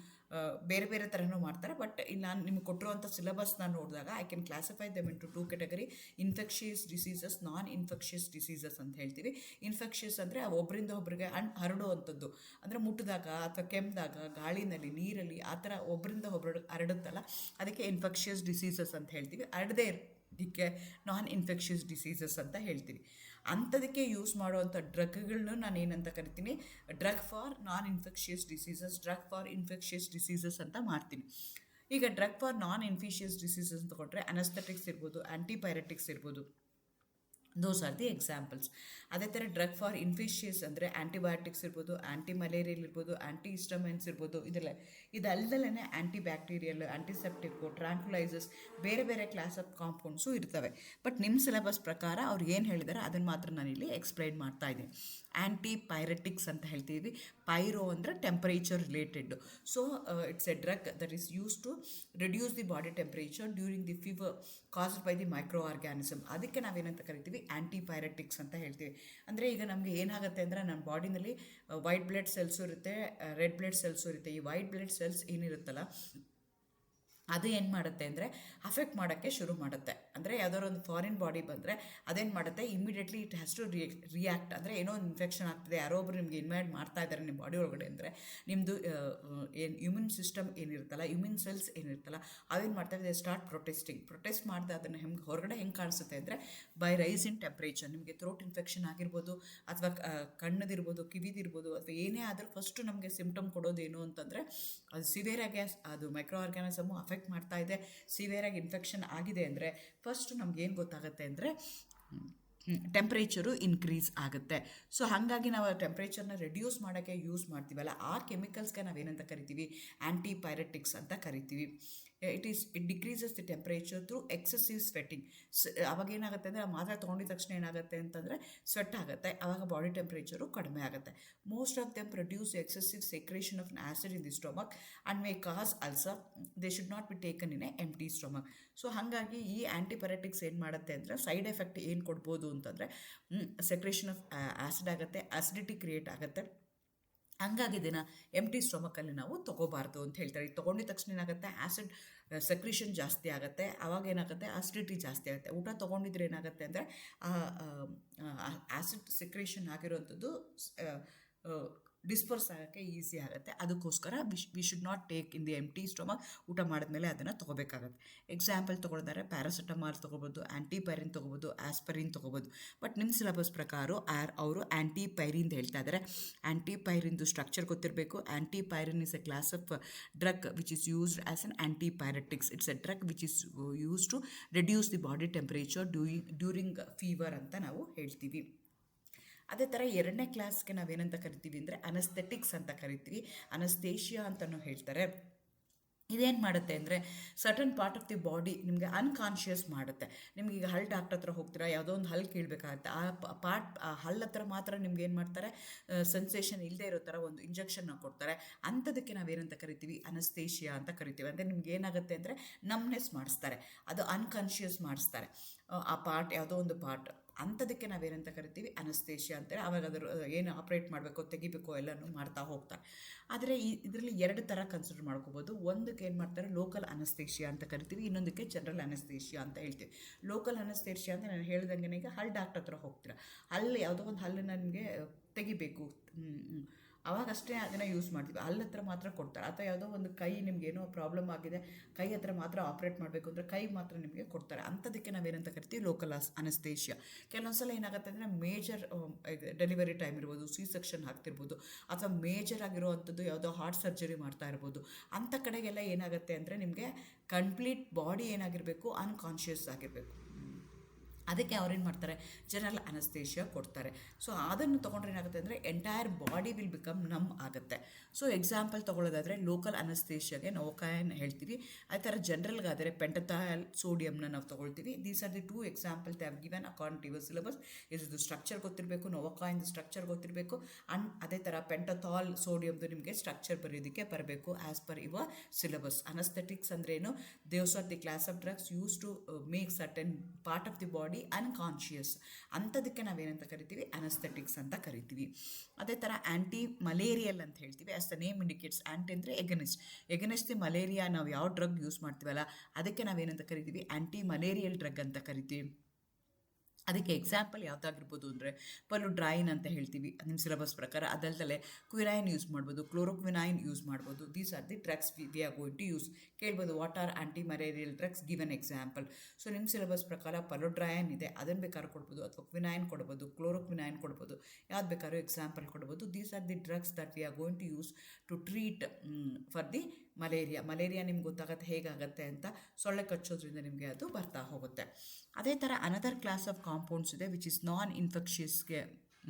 ಬೇರೆ ಬೇರೆ ಥರನೂ ಮಾಡ್ತಾರೆ. ಬಟ್ ಇಲ್ಲಿ ನಾನು ನಿಮ್ಗೆ ಕೊಟ್ಟಿರುವಂಥ ಸಿಲೆಬಸ್ನ ನೋಡಿದಾಗ I can classify them into 2 category: infectious diseases, non infectious diseases ಅಂತ ಹೇಳ್ತೀವಿ. ಇನ್ಫೆಕ್ಷಿಯಸ್ ಅಂದರೆ ಒಬ್ಬರಿಂದ ಒಬ್ಬರಿಗೆ ಹರಡುವಂಥದ್ದು, ಅಂದರೆ ಮುಟ್ಟಿದಾಗ ಅಥವಾ ಕೆಮ್ಮಿದಾಗ, ಗಾಳಿನಲ್ಲಿ, ನೀರಲ್ಲಿ, ಆ ಥರ ಒಬ್ಬರಿಂದ ಒಬ್ಬರು ಹರಡುತ್ತಲ್ಲ, ಅದಕ್ಕೆ ಇನ್ಫೆಕ್ಷಿಯಸ್ ಡಿಸೀಸಸ್ ಅಂತ ಹೇಳ್ತೀವಿ. ಹರಡದೇ ಇದಕ್ಕೆ ನಾನ್ ಇನ್ಫೆಕ್ಷಿಯಸ್ ಡಿಸೀಸಸ್ ಅಂತ ಹೇಳ್ತೀವಿ. ಅಂಥದಕ್ಕೆ ಯೂಸ್ ಮಾಡುವಂಥ ಡ್ರಗ್ಗಳನ್ನು ನಾನು ಏನಂತ ಕರಿತೀನಿ, drug for non infectious diseases, drug for infectious diseases ಅಂತ ಮಾಡ್ತೀನಿ. ಈಗ drug for non infectious diseases ಅಂತ ಕೊಟ್ಟರೆ ಅನಸ್ಥೆಟಿಕ್ಸ್ ಇರ್ಬೋದು, ಆ್ಯಂಟಿಪೈರೆಟಿಕ್ಸ್ ಇರ್ಬೋದು. ದೋಸ್ ಆರ್ ದಿ ಎಕ್ಸಾಂಪಲ್ಸ್. ಅದೇ ಥರ ಡ್ರಗ್ ಫಾರ್ ಇನ್ಫೆಕ್ಷಿಯಸ್ ಅಂದರೆ ಆ್ಯಂಟಿಬಯೋಟಿಕ್ಸ್ ಇರ್ಬೋದು, ಆ್ಯಂಟಿ ಮಲೇರಿಯಲ್ ಇರ್ಬೋದು, ಆ್ಯಂಟಿ ಹಿಸ್ಟಮಿನ್ಸ್ ಇರ್ಬೋದು. ಇದಲ್ಲದಲ್ಲೇ ಆ್ಯಂಟಿ ಬ್ಯಾಕ್ಟೀರಿಯಲ್, ಆ್ಯಂಟಿಸೆಪ್ಟಿಕ್ಕು, ಟ್ರಾಂಕ್ಯುಲೈಸರ್ಸ್, ಬೇರೆ ಬೇರೆ ಕ್ಲಾಸ್ ಆಫ್ ಕಾಂಪೌಂಡ್ಸು ಇರ್ತವೆ. ಬಟ್ ನಿಮ್ಮ ಸಿಲೆಬಸ್ ಪ್ರಕಾರ ಅವ್ರು ಏನು ಹೇಳಿದ್ದಾರೆ ಅದನ್ನು ಮಾತ್ರ ನಾನಿಲ್ಲಿ ಎಕ್ಸ್ಪ್ಲೈನ್ ಮಾಡ್ತಾ ಇದ್ದೀನಿ. ಆ್ಯಂಟಿಪೈರೆಟಿಕ್ಸ್ ಅಂತ ಹೇಳ್ತೀವಿ. ಪೈರೋ ಅಂದರೆ temperature related. So it's a drug that is use to reduce the body temperature during the fever caused by the micro organism. ಅದಕ್ಕೆ ನಾವೇನಂತ ಕರಿತೀವಿ, ಆ್ಯಂಟಿಪೈರೆಟಿಕ್ಸ್ ಅಂತ ಹೇಳ್ತೀವಿ. ಅಂದರೆ ಈಗ ನಮಗೆ ಏನಾಗುತ್ತೆ ಅಂದರೆ ನಮ್ಮ ಬಾಡಿನಲ್ಲಿ ವೈಟ್ ಬ್ಲಡ್ ಸೆಲ್ಸು ಇರುತ್ತೆ, ರೆಡ್ ಬ್ಲಡ್ ಸೆಲ್ಸು ಇರುತ್ತೆ. ಈ ವೈಟ್ ಬ್ಲಡ್ ಸೆಲ್ಸ್ ಏನಿರುತ್ತಲ್ಲ ಅದು ಏನು ಮಾಡುತ್ತೆ ಅಂದರೆ ಅಫೆಕ್ಟ್ ಮಾಡೋಕ್ಕೆ ಶುರು ಮಾಡುತ್ತೆ. ಅಂದರೆ ಯಾವ್ದಾದ್ರು ಒಂದು ಫಾರಿನ್ ಬಾಡಿ ಬಂದರೆ ಅದೇನು ಮಾಡುತ್ತೆ, immediately it has to react. ಅಂದರೆ ಏನೋ ಒಂದು ಇನ್ಫೆಕ್ಷನ್ ಆಗ್ತಿದೆ, ಯಾರೋ ಒಬ್ಬರು ನಿಮಗೆ ಇನ್ವೈಟ್ ಮಾಡ್ತಾ ಇದ್ದಾರೆ ನಿಮ್ಮ ಬಾಡಿ ಒಳಗಡೆ ಅಂದರೆ ನಿಮ್ಮದು ಏನು ಇಮ್ಯೂನ್ ಸಿಸ್ಟಮ್ ಏನಿರುತ್ತಲ್ಲ, ಇಮ್ಯೂನ್ ಸೆಲ್ಸ್ ಏನಿರುತ್ತಲ್ಲ, ಅವೇನು ಮಾಡ್ತವೆ, ದೇ ಸ್ಟಾರ್ಟ್ ಪ್ರೊಟೆಸ್ಟ್ ಮಾಡಿದೆ. ಅದನ್ನು ಹೊರಗಡೆ ಹೆಂಗೆ ಕಾಣಿಸುತ್ತೆ ಅಂದರೆ ಬೈ ರೈಸ್ ಇನ್ ಟೆಂಪ್ರೇಚರ್. ನಿಮಗೆ ಥ್ರೋಟ್ ಇನ್ಫೆಕ್ಷನ್ ಆಗಿರ್ಬೋದು, ಅಥವಾ ಕಣ್ಣದಿರ್ಬೋದು, ಕಿವಿದಿರ್ಬೋದು, ಅಥವಾ ಏನೇ ಆದರೂ ಫಸ್ಟು ನಮಗೆ ಸಿಂಪ್ಟಮ್ ಕೊಡೋದೇನು ಅಂತಂದರೆ ಅದು ಸಿವಿಯರಾಗಿ ಅದು ಮೈಕ್ರೋ ಆರ್ಗ್ಯಾನಿಸಮು ಅಫೆಕ್ಟ್ ಮಾಡ್ತಾ ಇದೆ, ಸಿವಿಯರಾಗಿ ಇನ್ಫೆಕ್ಷನ್ ಆಗಿದೆ ಅಂದರೆ ಫಸ್ಟು ನಮಗೇನು ಗೊತ್ತಾಗುತ್ತೆ ಅಂದರೆ ಟೆಂಪ್ರೇಚರು ಇನ್ಕ್ರೀಸ್ ಆಗುತ್ತೆ. ಸೊ ಹಾಗಾಗಿ ನಾವು ಟೆಂಪ್ರೇಚರ್ನ ರೆಡ್ಯೂಸ್ ಮಾಡೋಕ್ಕೆ ಯೂಸ್ ಮಾಡ್ತೀವಲ್ಲ, ಆ ಕೆಮಿಕಲ್ಸ್ಗೆ ನಾವೇನಂತ ಕರಿತೀವಿ, ಆ್ಯಂಟಿಪೈರೆಟಿಕ್ಸ್ ಅಂತ ಕರಿತೀವಿ. It decreases the temperature through excessive sweating. ಅವಾಗ ಏನಾಗುತ್ತೆ ಅಂದರೆ ಆ ಮಾತ್ರೆ ತೊಗೊಂಡಿದ ತಕ್ಷಣ ಏನಾಗುತ್ತೆ ಅಂತಂದರೆ ಸ್ವೆಟ್ ಆಗುತ್ತೆ, ಆವಾಗ ಬಾಡಿ ಟೆಂಪ್ರೇಚರು ಕಡಿಮೆ ಆಗುತ್ತೆ. Most of them produce excessive secretion of acid in the stomach and may cause ulcer. They should not be taken in a empty stomach. So ಹಾಗಾಗಿ ಈ ಆ್ಯಂಟಿಪೈರೆಟಿಕ್ಸ್ ಏನು ಮಾಡುತ್ತೆ ಅಂದರೆ ಸೈಡ್ ಎಫೆಕ್ಟ್ ಏನು ಕೊಡ್ಬೋದು ಅಂತಂದರೆ ಸೆಕ್ರೇಷನ್ ಆಫ್ ಆ್ಯಸಿಡ್ ಆಗುತ್ತೆ, ಆಸಿಡಿಟಿ ಕ್ರಿಯೇಟ್ ಆಗುತ್ತೆ. ಹಂಗಾಗಿ ಇದನ್ನು ಎಂಟಿ ಸ್ಟೊಮಕಲ್ಲಿ ನಾವು ತೊಗೋಬಾರ್ದು ಅಂತ ಹೇಳ್ತಾರೆ. ಇದು ತೊಗೊಂಡಿದ ತಕ್ಷಣ ಏನಾಗುತ್ತೆ, ಆ್ಯಸಿಡ್ ಸೆಕ್ರೇಷನ್ ಜಾಸ್ತಿ ಆಗುತ್ತೆ, ಆವಾಗ ಏನಾಗುತ್ತೆ, ಆಸಿಡಿಟಿ ಜಾಸ್ತಿ ಆಗುತ್ತೆ. ಊಟ ತೊಗೊಂಡಿದ್ರೆ ಏನಾಗುತ್ತೆ ಅಂದರೆ ಆ್ಯಸಿಡ್ ಸೆಕ್ರೇಷನ್ ಆಗಿರೋಂಥದ್ದು ಡಿಸ್ಪರ್ಸ್ ಆಗೋಕ್ಕೆ ಈಸಿ ಆಗುತ್ತೆ. ಅದಕ್ಕೋಸ್ಕರ we should not take in the empty stomach. ಊಟ ಮಾಡಿದ್ಮೇಲೆ ಅದನ್ನು ತೊಗೋಬೇಕಾಗತ್ತೆ. ಎಕ್ಸಾಂಪಲ್ ತೊಗೊಳ್ತಾರೆ, ಪ್ಯಾರಾಸಿಟಮಾಲ್ ತೊಗೋಬೋದು, ಆ್ಯಂಟಿಪೈರಿನ್ ತೊಗೋಬೋದು, ಆಸ್ಪರಿನ್ ತೊಗೋಬೋದು. ಬಟ್ ನಿಮ್ಮ ಸಿಲೆಬಸ್ ಪ್ರಕಾರ ಅವರು ಆ್ಯಂಟಿಪೈರಿನ್ ಹೇಳ್ತಾ ಇದ್ದಾರೆ. ಆ್ಯಂಟಿಪೈರಿಂದು ಸ್ಟ್ರಕ್ಚರ್ ಗೊತ್ತಿರಬೇಕು. Antipyrine is a class of drug which is used as an antipyretics. It's a drug which is use to reduce the body temperature during fever ಅಂತ ನಾವು ಹೇಳ್ತೀವಿ. ಅದೇ ಥರ 2ನೇ ಕ್ಲಾಸ್ಗೆ ನಾವೇನಂತ ಕರಿತೀವಿ ಅಂದರೆ ಅನಸ್ಥೆಟಿಕ್ಸ್ ಅಂತ ಕರಿತೀವಿ, ಅನಸ್ತೇಷಿಯಾ ಅಂತಲೂ ಹೇಳ್ತಾರೆ. ಇದೇನು ಮಾಡುತ್ತೆ ಅಂದರೆ certain part of the body ನಿಮಗೆ ಅನ್ಕಾನ್ಷಿಯಸ್ ಮಾಡುತ್ತೆ. ನಿಮ್ಗೆ ಈಗ ಹಲ್ ಡಾಕ್ಟರ್ ಹತ್ರ ಹೋಗ್ತೀರಾ, ಯಾವುದೋ ಒಂದು ಹಲ್ ಕೀಳ್ಬೇಕಾಗತ್ತೆ, ಆ ಹಲ್ ಹತ್ರ ಮಾತ್ರ ನಿಮ್ಗೆ ಏನು ಮಾಡ್ತಾರೆ, ಸೆನ್ಸೇಷನ್ ಇಲ್ಲದೆ ಇರೋ ಥರ ಒಂದು ಇಂಜೆಕ್ಷನ್ನ ಕೊಡ್ತಾರೆ. ಅಂಥದಕ್ಕೆ ನಾವೇನಂತ ಕರಿತೀವಿ, ಅನಸ್ತೇಷಿಯಾ ಅಂತ ಕರಿತೀವಿ. ಅಂದರೆ ನಿಮ್ಗೆ ಏನಾಗುತ್ತೆ ಅಂದರೆ ನಮ್ನೆಸ್ ಮಾಡಿಸ್ತಾರೆ, ಅದು ಅನ್ಕಾನ್ಷಿಯಸ್ ಮಾಡಿಸ್ತಾರೆ, ಆ ಪಾರ್ಟ್ ಯಾವುದೋ ಒಂದು ಪಾರ್ಟ್. ಅಂಥದಕ್ಕೆ ನಾವೇನಂತ ಕರಿತೀವಿ, ಅನಸ್ತೇಷಿಯಾ ಅಂತೇಳಿ. ಆವಾಗ ಅದ್ರ ಏನು ಆಪ್ರೇಟ್ ಮಾಡಬೇಕು, ತೆಗಿಬೇಕು ಎಲ್ಲನೂ ಮಾಡ್ತಾ ಹೋಗ್ತಾರೆ. ಆದರೆ ಇದರಲ್ಲಿ ಎರಡು ಥರ ಕನ್ಸಿಡರ್ ಮಾಡ್ಕೋಬೋದು. ಒಂದಕ್ಕೆ ಏನು ಮಾಡ್ತಾರೆ, ಲೋಕಲ್ ಅನಸ್ತೇಷಿಯಾ ಅಂತ ಕರಿತೀವಿ, ಇನ್ನೊಂದಕ್ಕೆ ಜನರಲ್ ಅನಸ್ತೇಷಿಯಾ ಅಂತ ಹೇಳ್ತೀವಿ. ಲೋಕಲ್ ಅನಸ್ತೇಷಿಯಾ ಅಂತ ನಾನು ಹೇಳ್ದಂಗೆ ಈಗ ಹಲ್ ಡಾಕ್ಟರ್ ಹತ್ರ ಹೋಗ್ತೀರಾ, ಅಲ್ಲಿ ಯಾವುದೋ ಒಂದು ಹಲ್ಲನ್ನು ನಿಮಗೆ ತೆಗಿಬೇಕು, ಅವಾಗಷ್ಟೇ ಅದನ್ನು ಯೂಸ್ ಮಾಡ್ತೀವಿ, ಅಲ್ಲಿ ಹತ್ರ ಮಾತ್ರ ಕೊಡ್ತಾರೆ. ಅಥವಾ ಯಾವುದೋ ಒಂದು ಕೈ ನಿಮ್ಗೆ ಏನೋ ಪ್ರಾಬ್ಲಮ್ ಆಗಿದೆ, ಕೈ ಹತ್ರ ಮಾತ್ರ ಆಪ್ರೇಟ್ ಮಾಡಬೇಕು ಅಂದರೆ ಕೈ ಮಾತ್ರ ನಿಮಗೆ ಕೊಡ್ತಾರೆ. ಅಂಥದಕ್ಕೆ ನಾವೇನಂತ ಕರಿತೀವಿ, ಲೋಕಲ್ ಅನಸ್ತೇಷಿಯಾ. ಕೆಲವೊಂದು ಸಲ ಏನಾಗುತ್ತೆ ಅಂದರೆ ಮೇಜರ್ ಡೆಲಿವರಿ ಟೈಮ್ ಇರ್ಬೋದು, ಸಿ ಸೆಕ್ಷನ್ ಆಗ್ತಿರ್ಬೋದು, ಅಥವಾ ಮೇಜರ್ ಆಗಿರುವಂಥದ್ದು ಯಾವುದೋ ಹಾರ್ಟ್ ಸರ್ಜರಿ ಮಾಡ್ತಾ ಇರ್ಬೋದು. ಅಂಥ ಕಡೆಗೆಲ್ಲ ಏನಾಗುತ್ತೆ ಅಂದರೆ ನಿಮಗೆ ಕಂಪ್ಲೀಟ್ ಬಾಡಿ ಏನಾಗಿರಬೇಕು, ಅನ್ಕಾನ್ಷಿಯಸ್ ಆಗಿರಬೇಕು. ಅದಕ್ಕೆ ಅವ್ರೇನು ಮಾಡ್ತಾರೆ, ಜನರಲ್ ಅನಸ್ತೇಷಿಯಾ ಕೊಡ್ತಾರೆ. ಸೊ ಅದನ್ನು ತೊಗೊಂಡ್ರೆ ಏನಾಗುತ್ತೆ ಅಂದರೆ entire body will become numb ಆಗುತ್ತೆ. ಸೊ ಎಕ್ಸಾಂಪಲ್ ತೊಗೊಳ್ಳೋದಾದರೆ ಲೋಕಲ್ ಅನಸ್ತೇಷಿಯಾಗೆ ನೊವಾಕೈನ್ ಹೇಳ್ತೀವಿ. ಅದೇ ಥರ ಜನರಲ್ಗಾದರೆ ಪೆಂಟಥಾಲ್ ಸೋಡಿಯಮ್ನ ನಾವು ತೊಗೊಳ್ತೀವಿ. These are the two example they have given according to your syllabus. ಇದು ಸ್ಟ್ರಕ್ಚರ್ ಗೊತ್ತಿರಬೇಕು, ನೊವಾಕೈನ್ದು ಸ್ಟ್ರಕ್ಚರ್ ಗೊತ್ತಿರಬೇಕು, ಅಂಡ್ ಅದೇ ಥರ ಪೆಂಟಥಾಲ್ ಸೋಡಿಯಮ್ದು ನಿಮಗೆ ಸ್ಟ್ರಕ್ಚರ್ ಬರೆಯೋದಕ್ಕೆ ಬರಬೇಕು as per your syllabus. Anaesthetics ಅಂದ್ರೇನು, these are the class of drugs use to make certain part of the body unconscious. ಅಂಥದಕ್ಕೆ ನಾವೇನಂತ ಕರಿತೀವಿ, ಅನಸ್ಥೆಟಿಕ್ಸ್ ಅಂತ ಕರಿತೀವಿ. ಅದೇ ಥರ ಆ್ಯಂಟಿ ಮಲೇರಿಯಲ್ ಅಂತ ಹೇಳ್ತೀವಿ. ಆಸ್ ದ ನೇಮ್ ಇಂಡಿಕೇಟ್ಸ್, ಆ್ಯಂಟಿ ಅಂದರೆ ಎಗನಿಸ್ಟ್ ದಿ ಮಲೇರಿಯಾ ನಾವು ಯಾವ ಡ್ರಗ್ ಯೂಸ್ ಮಾಡ್ತೀವಲ್ಲ ಅದಕ್ಕೆ ನಾವೇನಂತ ಕರಿತೀವಿ, ಆ್ಯಂಟಿ ಮಲೇರಿಯಲ್ ಡ್ರಗ್ ಅಂತ ಕರಿತೀವಿ. ಅದಕ್ಕೆ ಎಕ್ಸಾಂಪಲ್ ಯಾವುದಾಗಿರ್ಬೋದು ಅಂದರೆ ಪಲುಡ್ರೈನ್ ಅಂತ ಹೇಳ್ತೀವಿ ನಿಮ್ಮ ಸಿಲೆಬಸ್ ಪ್ರಕಾರ. ಅದಲ್ಲದೆ ಕ್ವಿನೈನ್ ಯೂಸ್ ಮಾಡ್ಬೋದು, ಕ್ಲೋರೋಕ್ವಿನೈನ್ ಯೂಸ್ ಮಾಡ್ಬೋದು. These are the drugs we are going to use. ಕೇಳ್ಬೋದು what are anti malarial drugs, give an example. So ನಿಮ್ಮ ಸಿಲೆಬಸ್ ಪ್ರಕಾರ ಪಲುಡ್ರೈನ್ ಇದೆ, ಅದನ್ನು ಬೇಕಾದ್ರೂ ಕೊಡ್ಬೋದು, ಅಥವಾ ಕ್ವಿನೈನ್ ಕೊಡ್ಬೋದು, ಕ್ಲೋರೋಕ್ವಿನೈನ್ ಕೊಡ್ಬೋದು, ಯಾವ್ದು ಬೇಕಾದ್ರೂ ಎಕ್ಸಾಂಪಲ್ ಕೊಡ್ಬೋದು. These are the drugs that we are going to use to treat for the malaria ನಿಮ್ಗೆ ಗೊತ್ತಾಗುತ್ತೆ ಹೇಗಾಗತ್ತೆ ಅಂತ. ಸೊಳ್ಳೆ ಕಚ್ಚೋದ್ರಿಂದ ನಿಮಗೆ ಅದು ಬರ್ತಾ ಹೋಗುತ್ತೆ. ಅದೇ ಥರ ಅನದರ್ ಕ್ಲಾಸ್ ಆಫ್ ಕಾಂಪೌಂಡ್ಸ್ ಇದೆ ವಿಚ್ ಇಸ್ ನಾನ್ ಇನ್ಫೆಕ್ಷಿಯಸ್ಗೆ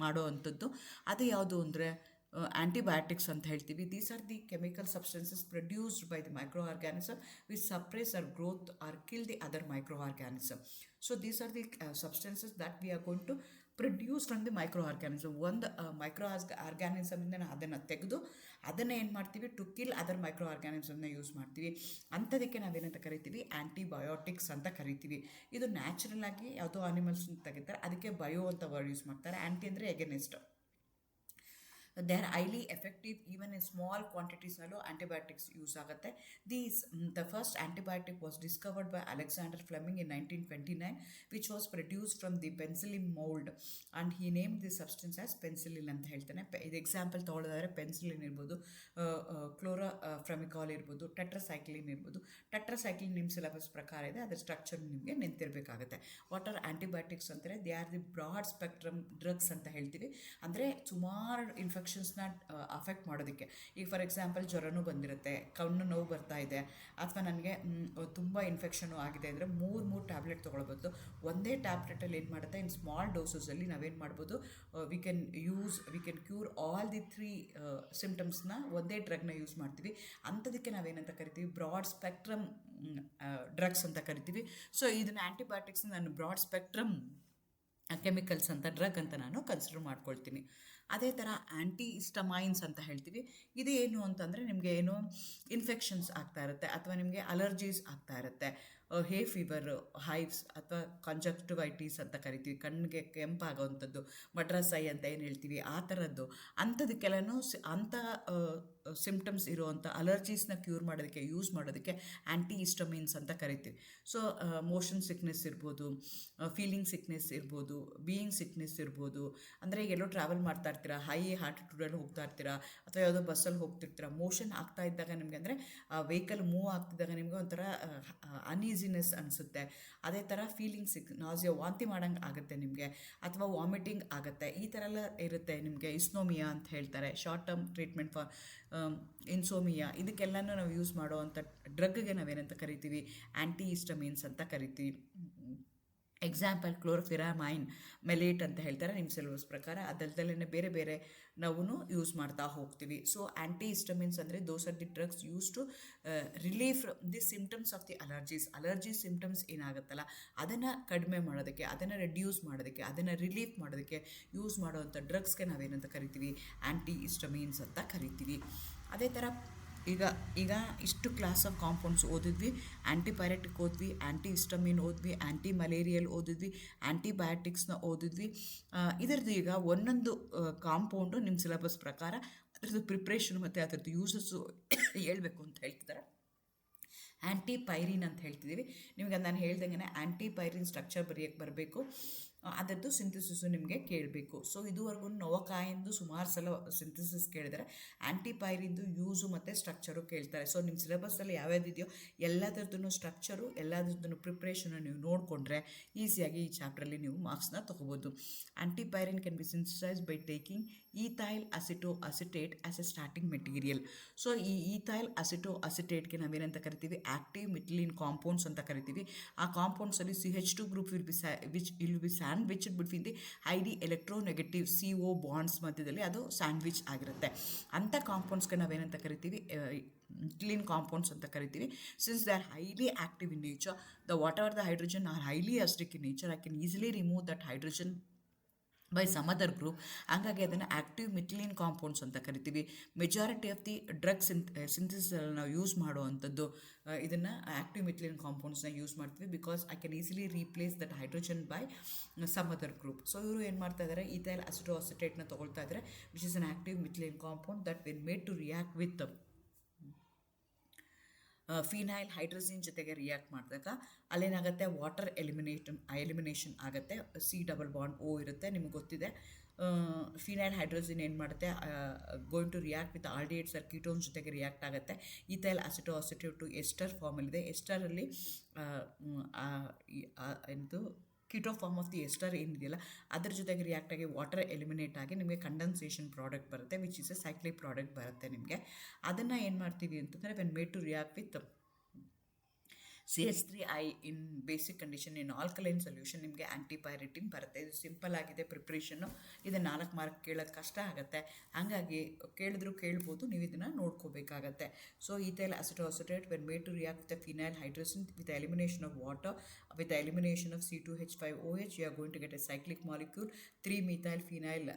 ಮಾಡೋ ಅಂಥದ್ದು. ಅದು ಯಾವುದು ಅಂದರೆ ಆ್ಯಂಟಿಬಯೋಟಿಕ್ಸ್ ಅಂತ ಹೇಳ್ತೀವಿ. These are the chemical substances produced by the micro organism which suppress or growth or kill the other micro organism. So these are the substances that we are going to produce from the micro organism. ಒಂದು micro ಆರ್ಗ್ಯಾನಿಸಮ್ನ ಅದನ್ನು ತೆಗೆದು ಅದನ್ನು ಏನು ಮಾಡ್ತೀವಿ, to kill other micro ಆರ್ಗ್ಯಾನಿಸಮ್ನ use ಮಾಡ್ತೀವಿ. ಅಂಥದಕ್ಕೆ ನಾವೇನಂತ ಕರಿತೀವಿ, ಆ್ಯಂಟಿಬಯೋಟಿಕ್ಸ್ ಅಂತ ಕರಿತೀವಿ. ಇದು ನ್ಯಾಚುರಲ್ ಆಗಿ ಯಾವುದೋ ಅನಿಮಲ್ಸ್ನ ತೆಗಿತಾರೆ, ಅದಕ್ಕೆ ಬಯೋ ಅಂತ ವರ್ಡ್ ಯೂಸ್ ಮಾಡ್ತಾರೆ. ಆ್ಯಂಟಿ ಅಂದರೆ agonist. They are highly effective even in small ಕ್ವಾಂಟಿಟೀಸ್ನಲ್ಲೂ ಆ್ಯಂಟಿಬಯೋಟಿಕ್ಸ್ ಯೂಸ್ ಆಗುತ್ತೆ. The first antibiotic was discovered by Alexander Fleming in 1929 which was produced from the penicillin mould and he name the substance as penicillin ಅಂತ ಹೇಳ್ತಾನೆ. ಇದು example ತೊಗೊಳ್ಳೋದಾದ್ರೆ penicillin ಇರ್ಬೋದು, ಕ್ಲೋರಾಫ್ರೆಮಿಕಾಲ್ ಇರ್ಬೋದು, tetracycline ಇರ್ಬೋದು. Tetracycline ನಿಮ್ಮ syllabus ಪ್ರಕಾರ ಇದೆ, ಅದರ ಸ್ಟ್ರಕ್ಚರ್ ನಿಮಗೆ ನಿಂತಿರಬೇಕಾಗುತ್ತೆ. ವಾಟ್ ಆರ್ ಆ್ಯಂಟಿಬಯೋಟಿಕ್ಸ್ ಅಂದರೆ they are the broad spectrum drugs ಅಂತ ಹೇಳ್ತೀವಿ. ಅಂದರೆ ಸುಮಾರು ಇನ್ಫೆಕ್ಷನ್ಸ್ನ ಅಫೆಕ್ಟ್ ಮಾಡೋದಕ್ಕೆ. ಈಗ ಫಾರ್ ಎಕ್ಸಾಂಪಲ್ ಜ್ವರನೂ ಬಂದಿರುತ್ತೆ, ಕಣ್ಣು ನೋವು ಬರ್ತಾ ಇದೆ, ಅಥವಾ ನನಗೆ ತುಂಬ ಇನ್ಫೆಕ್ಷನು ಆಗಿದೆ ಅಂದರೆ ಮೂರು ಟ್ಯಾಬ್ಲೆಟ್ ತೊಗೊಳ್ಬೋದು. ಒಂದೇ ಟ್ಯಾಬ್ಲೆಟಲ್ಲಿ ಏನು ಮಾಡುತ್ತೆ, ಇನ್ ಸ್ಮಾಲ್ ಡೋಸಸಲ್ಲಿ ನಾವೇನು ಮಾಡ್ಬೋದು, we can cure all the 3 ಸಿಮ್ಟಮ್ಸ್ನ ಒಂದೇ ಡ್ರಗ್ನ ಯೂಸ್ ಮಾಡ್ತೀವಿ. ಅಂಥದಕ್ಕೆ ನಾವೇನಂತ ಕರಿತೀವಿ, ಬ್ರಾಡ್ ಸ್ಪೆಕ್ಟ್ರಮ್ ಡ್ರಗ್ಸ್ ಅಂತ ಕರಿತೀವಿ. ಸೊ ಇದನ್ನು ಆ್ಯಂಟಿಬಯೋಟಿಕ್ಸ್ನ ನಾನು ಬ್ರಾಡ್ ಸ್ಪೆಕ್ಟ್ರಮ್ ಕೆಮಿಕಲ್ಸ್ ಅಂತ ಡ್ರಗ್ ಅಂತ ನಾನು ಕನ್ಸಿಡರ್ ಮಾಡ್ಕೊಳ್ತೀನಿ. ಅದೇ ಥರ ಆ್ಯಂಟಿಹಿಸ್ಟಮೈನ್ಸ್ ಅಂತ ಹೇಳ್ತೀವಿ. ಇದು ಏನು ಅಂತಂದರೆ ನಿಮಗೆ ಏನು ಇನ್ಫೆಕ್ಷನ್ಸ್ ಆಗ್ತಾ ಇರುತ್ತೆ, ಅಥವಾ ನಿಮಗೆ ಅಲರ್ಜೀಸ್ ಆಗ್ತಾ ಇರುತ್ತೆ, ಹೇ ಫೀವರ್, ಹೈವ್ಸ್ ಅಥವಾ ಕಂಜಕ್ಟಿವೈಟಿಸ್ ಅಂತ ಕರಿತೀವಿ, ಕಣ್ಣಿಗೆ ಕೆಂಪಾಗೋವಂಥದ್ದು, ಮಡ್ರಾಸ್ ಐ ಅಂತ ಏನು ಹೇಳ್ತೀವಿ, ಆ ಥರದ್ದು. ಅಂಥದಕ್ಕೆಲ್ಲನೂ ಅಂಥ ಸಿಮ್ಟಮ್ಸ್ ಇರುವಂಥ ಅಲರ್ಜೀಸ್ನ ಕ್ಯೂರ್ ಮಾಡೋದಕ್ಕೆ ಯೂಸ್ ಮಾಡೋದಕ್ಕೆ ಆ್ಯಂಟಿಹಿಸ್ಟಮಿನ್ಸ್ ಅಂತ ಕರಿತೀವಿ. ಸೊ ಮೋಷನ್ ಸಿಕ್ನೆಸ್ ಇರ್ಬೋದು, ಫೀಲಿಂಗ್ ಸಿಕ್ನೆಸ್ ಇರ್ಬೋದು, ಬೀಯಿಂಗ್ ಸಿಕ್ನೆಸ್ ಇರ್ಬೋದು. ಅಂದರೆ ಎಲ್ಲೋ ಟ್ರಾವೆಲ್ ಮಾಡ್ತಾ ಇರ್ತೀರಾ, ಹೈ ಆಲ್ಟಿಟ್ಯೂಡಲ್ಲಿ ಹೋಗ್ತಾ ಇರ್ತೀರಾ, ಅಥವಾ ಯಾವುದೋ ಬಸ್ಸಲ್ಲಿ ಹೋಗ್ತಿರ್ತೀರ, ಮೋಷನ್ ಆಗ್ತಾ ಇದ್ದಾಗ ನಿಮಗೆ ಅಂದರೆ ವೆಹಿಕಲ್ ಮೂವ್ ಆಗ್ತಿದ್ದಾಗ ನಿಮಗೆ ಒಂಥರ ಅನ್ಈಸಿನೆಸ್ ಅನಿಸುತ್ತೆ. ಅದೇ ಥರ ಫೀಲಿಂಗ್ ನಾಸಿಯಾ, ವಾಂತಿ ಮಾಡೋಂಗೆ ಆಗುತ್ತೆ ನಿಮಗೆ, ಅಥವಾ ವಾಮಿಟಿಂಗ್ ಆಗುತ್ತೆ, ಈ ಥರ ಎಲ್ಲ ಇರುತ್ತೆ ನಿಮಗೆ. ಇಸ್ನೋಮಿಯಾ ಅಂತ ಹೇಳ್ತಾರೆ, ಶಾರ್ಟ್ ಟರ್ಮ್ ಟ್ರೀಟ್ಮೆಂಟ್ ಫಾರ್ ಇನ್ಸೋಮಿಯಾ. ಇದಕ್ಕೆಲ್ಲನೂ ನಾವು ಯೂಸ್ ಮಾಡುವಂಥ ಡ್ರಗ್ಗೆ ನಾವೇನಂತ ಕರಿತೀವಿ, ಆ್ಯಂಟಿಹಿಸ್ಟಮಿನ್ಸ್ ಅಂತ ಕರಿತೀವಿ. ಎಕ್ಸಾಂಪಲ್ ಕ್ಲೋರೋಫಿರಾಮೈನ್, ಮೆಲೇಟ್ ಅಂತ ಹೇಳ್ತಾರೆ ನಿಮ್ಮ ಸಿಲೆಬಸ್ ಪ್ರಕಾರ. ಅದಲ್ಲದಲ್ಲೇ ಬೇರೆ ಬೇರೆ ನಾವು ಯೂಸ್ ಮಾಡ್ತಾ ಹೋಗ್ತೀವಿ. ಸೊ ಆ್ಯಂಟಿ ಹಿಸ್ಟಮಿನ್ಸ್ ಅಂದರೆ those are the drugs use to relief the symptoms of the allergy symptoms ಏನಾಗುತ್ತಲ್ಲ ಅದನ್ನು ಕಡಿಮೆ ಮಾಡೋದಕ್ಕೆ, ಅದನ್ನು ರೆಡ್ಯೂಸ್ ಮಾಡೋದಕ್ಕೆ, ಅದನ್ನು ರಿಲೀಫ್ ಮಾಡೋದಕ್ಕೆ ಯೂಸ್ ಮಾಡೋವಂಥ ಡ್ರಗ್ಸ್ಗೆ ನಾವೇನಂತ ಕರಿತೀವಿ, ಆ್ಯಂಟಿ ಹಿಸ್ಟಮೀನ್ಸ್ ಅಂತ ಕರಿತೀವಿ. ಅದೇ ಥರ ಈಗ ಇಷ್ಟು ಕ್ಲಾಸ್ ಆಫ್ ಕಾಂಪೌಂಡ್ಸ್ ಓದಿದ್ವಿ. ಆ್ಯಂಟಿಪೈರೆಟಿಕ್ ಓದ್ವಿ, ಆ್ಯಂಟಿ ಹಿಸ್ಟಮಿನ್ ಓದ್ವಿ, ಆ್ಯಂಟಿ ಮಲೇರಿಯಲ್ ಓದಿದ್ವಿ, ಆ್ಯಂಟಿಬಯೋಟಿಕ್ಸ್ನ ಓದಿದ್ವಿ. ಇದರದ್ದು ಈಗ ಒಂದೊಂದು ಕಾಂಪೌಂಡು ನಿಮ್ಮ ಸಿಲೆಬಸ್ ಪ್ರಕಾರ ಅದರದ್ದು ಪ್ರಿಪ್ರೇಷನ್ ಮತ್ತು ಅದರದ್ದು ಯೂಸಸ್ಸು ಹೇಳ್ಬೇಕು ಅಂತ ಹೇಳ್ತಿದ್ದಾರೆ. ಆ್ಯಂಟಿಪೈರಿನ್ ಅಂತ ಹೇಳ್ತಿದ್ದೀವಿ. ನಿಮಗೆ ನಾನು ಹೇಳ್ದಂಗೆ ಆ್ಯಂಟಿಪೈರಿನ್ ಸ್ಟ್ರಕ್ಚರ್ ಬರೆಯೋಕ್ಕೆ ಬರಬೇಕು, ಅದರದ್ದು ಸಿಂಥಸಿಸು ನಿಮಗೆ ಕೇಳಬೇಕು. ಸೊ ಇದುವರೆಗೂ ನವಕಾಯಿಂದು ಸುಮಾರು ಸಲ ಸಿಂಥಸಿಸ್ ಕೇಳಿದರೆ ಆ್ಯಂಟಿಪೈರಿಂದು ಯೂಸು ಮತ್ತು ಸ್ಟ್ರಕ್ಚರು ಕೇಳ್ತಾರೆ. ಸೊ ನಿಮ್ಮ ಸಿಲೆಬಸ್ಸಲ್ಲಿ ಯಾವ್ಯಾವುದಿದೆಯೋ ಎಲ್ಲದರದ್ದು ಸ್ಟ್ರಕ್ಚರು, ಎಲ್ಲದರದ್ದು ಪ್ರಿಪ್ರೇಷನ್ನು ನೀವು ನೋಡಿಕೊಂಡ್ರೆ ಈಸಿಯಾಗಿ ಈ ಚಾಪ್ಟ್ರಲ್ಲಿ ನೀವು ಮಾರ್ಕ್ಸ್ನ ತೊಗೋಬೋದು. Antipyrine can be synthesised by taking ethyl acetoacetate as a starting material. So ಈ ಈಥೈಲ್ ಅಸಿಟೋಅಸಿಟೇಟ್ಗೆ ನಾವೇನಂತ ಕರಿತೀವಿ, ಆ್ಯಕ್ಟಿವ್ ಮಿಥಿಲಿನ್ ಕಾಂಪೌಂಡ್ಸ್ ಅಂತ ಕರಿತೀವಿ. ಆ ಕಾಂಪೌಂಡ್ಸಲ್ಲಿ CH2 group will be sandwiched between the highly electronegative CO bonds ಮಧ್ಯದಲ್ಲಿ ಅದು ಸ್ಯಾಂಡ್ವಿಚ್ ಆಗಿರುತ್ತೆ. ಅಂಥ ಕಾಂಪೌಂಡ್ಸ್ಗೆ ನಾವೇನಂತ ಕರಿತೀವಿ, ಮಿಥಿಲಿನ್ ಕಾಂಪೌಂಡ್ಸ್ ಅಂತ ಕರಿತೀವಿ. Since they are highly active in nature, whatever the hydrogen are highly acidic in nature, I can easily remove that hydrogen by some other group. ಹಾಗಾಗಿ ಅದನ್ನು ಆ್ಯಕ್ಟಿವ್ ಮಿಥಿಲಿನ್ ಕಾಂಪೌಂಡ್ಸ್ ಅಂತ ಕರಿತೀವಿ. ಮೆಜಾರಿಟಿ ಆಫ್ ದಿ ಡ್ರಗ್ ಸಿಂಥಸಿಸಲ್ಲಿ ನಾವು use ಮಾಡುವಂಥದ್ದು ಇದನ್ನು active methylene ಕಾಂಪೌಂಡ್ಸ್ನ use ಮಾಡ್ತೀವಿ. Because I can easily replace that hydrogen by some other group. So ಇವರು ಏನು ಮಾಡ್ತಾ ಇದ್ದಾರೆ, ಈಥೈಲ್ ಅಸಿಟೋಅಸಿಟೇಟ್ನ ತೊಗೊಳ್ತಾ ಇದ್ದಾರೆ, which is an active methylene compound that when made to react with phenyl hydrazine ಜೊತೆಗೆ ರಿಯಾಕ್ಟ್ ಮಾಡಿದಾಗ ಅಲ್ಲೇನಾಗುತ್ತೆ, ವಾಟರ್ ಎಲಿಮಿನೇಷನ್ ಆಗುತ್ತೆ. C+O ಇರುತ್ತೆ, ನಿಮಗೆ ಗೊತ್ತಿದೆ. ಫಿನೈಲ್ ಹೈಡ್ರೋಜಿನ್ ಏನು ಮಾಡುತ್ತೆ, going to react with aldehydes or ketones ಜೊತೆಗೆ ರಿಯಾಕ್ಟ್ ಆಗುತ್ತೆ. ಈಥೈಲ್ ಅಸಿಟೋಅಸಿಟೇಟ್ ಟು ಎಸ್ಟರ್ ಫಾರ್ಮಲ್ಲಿದೆ. ಎಸ್ಟರಲ್ಲಿ ಎಂದು keto form of the ester ಏನಿದೆಯಲ್ಲ ಅದ್ರ ಜೊತೆಗೆ ರಿಯಾಕ್ಟ್ ಆಗಿ ವಾಟರ್ ಎಲಿಮಿನೇಟ್ ಆಗಿ ನಿಮಗೆ ಕಂಡೆನ್ಸೇಷನ್ ಪ್ರಾಡಕ್ಟ್ ಬರುತ್ತೆ, which is a cyclic product ಬರುತ್ತೆ ನಿಮಗೆ. ಅದನ್ನು ಏನು ಮಾಡ್ತೀವಿ ಅಂತಂದರೆ when made to react with CH3I in basic condition in alkaline solution ನಿಮಗೆ ಆ್ಯಂಟಿಪೈರಿಟಿನ್ ಬರುತ್ತೆ. ಇದು ಸಿಂಪಲ್ ಆಗಿದೆ ಪ್ರಿಪ್ರೇಷನ್ನು. ಇದು 4 ಮಾರ್ಕ್ ಕೇಳೋದು ಕಷ್ಟ ಆಗುತ್ತೆ, ಹಾಗಾಗಿ ಕೇಳಿದ್ರು ಕೇಳ್ಬೋದು, ನೀವು ಇದನ್ನು ನೋಡ್ಕೋಬೇಕಾಗತ್ತೆ. So ethyl acetoacetate when made to react with phenyl hydrazine with elimination of water with elimination of C2H5OH you are going to get a cyclic molecule 3-methyl phenyl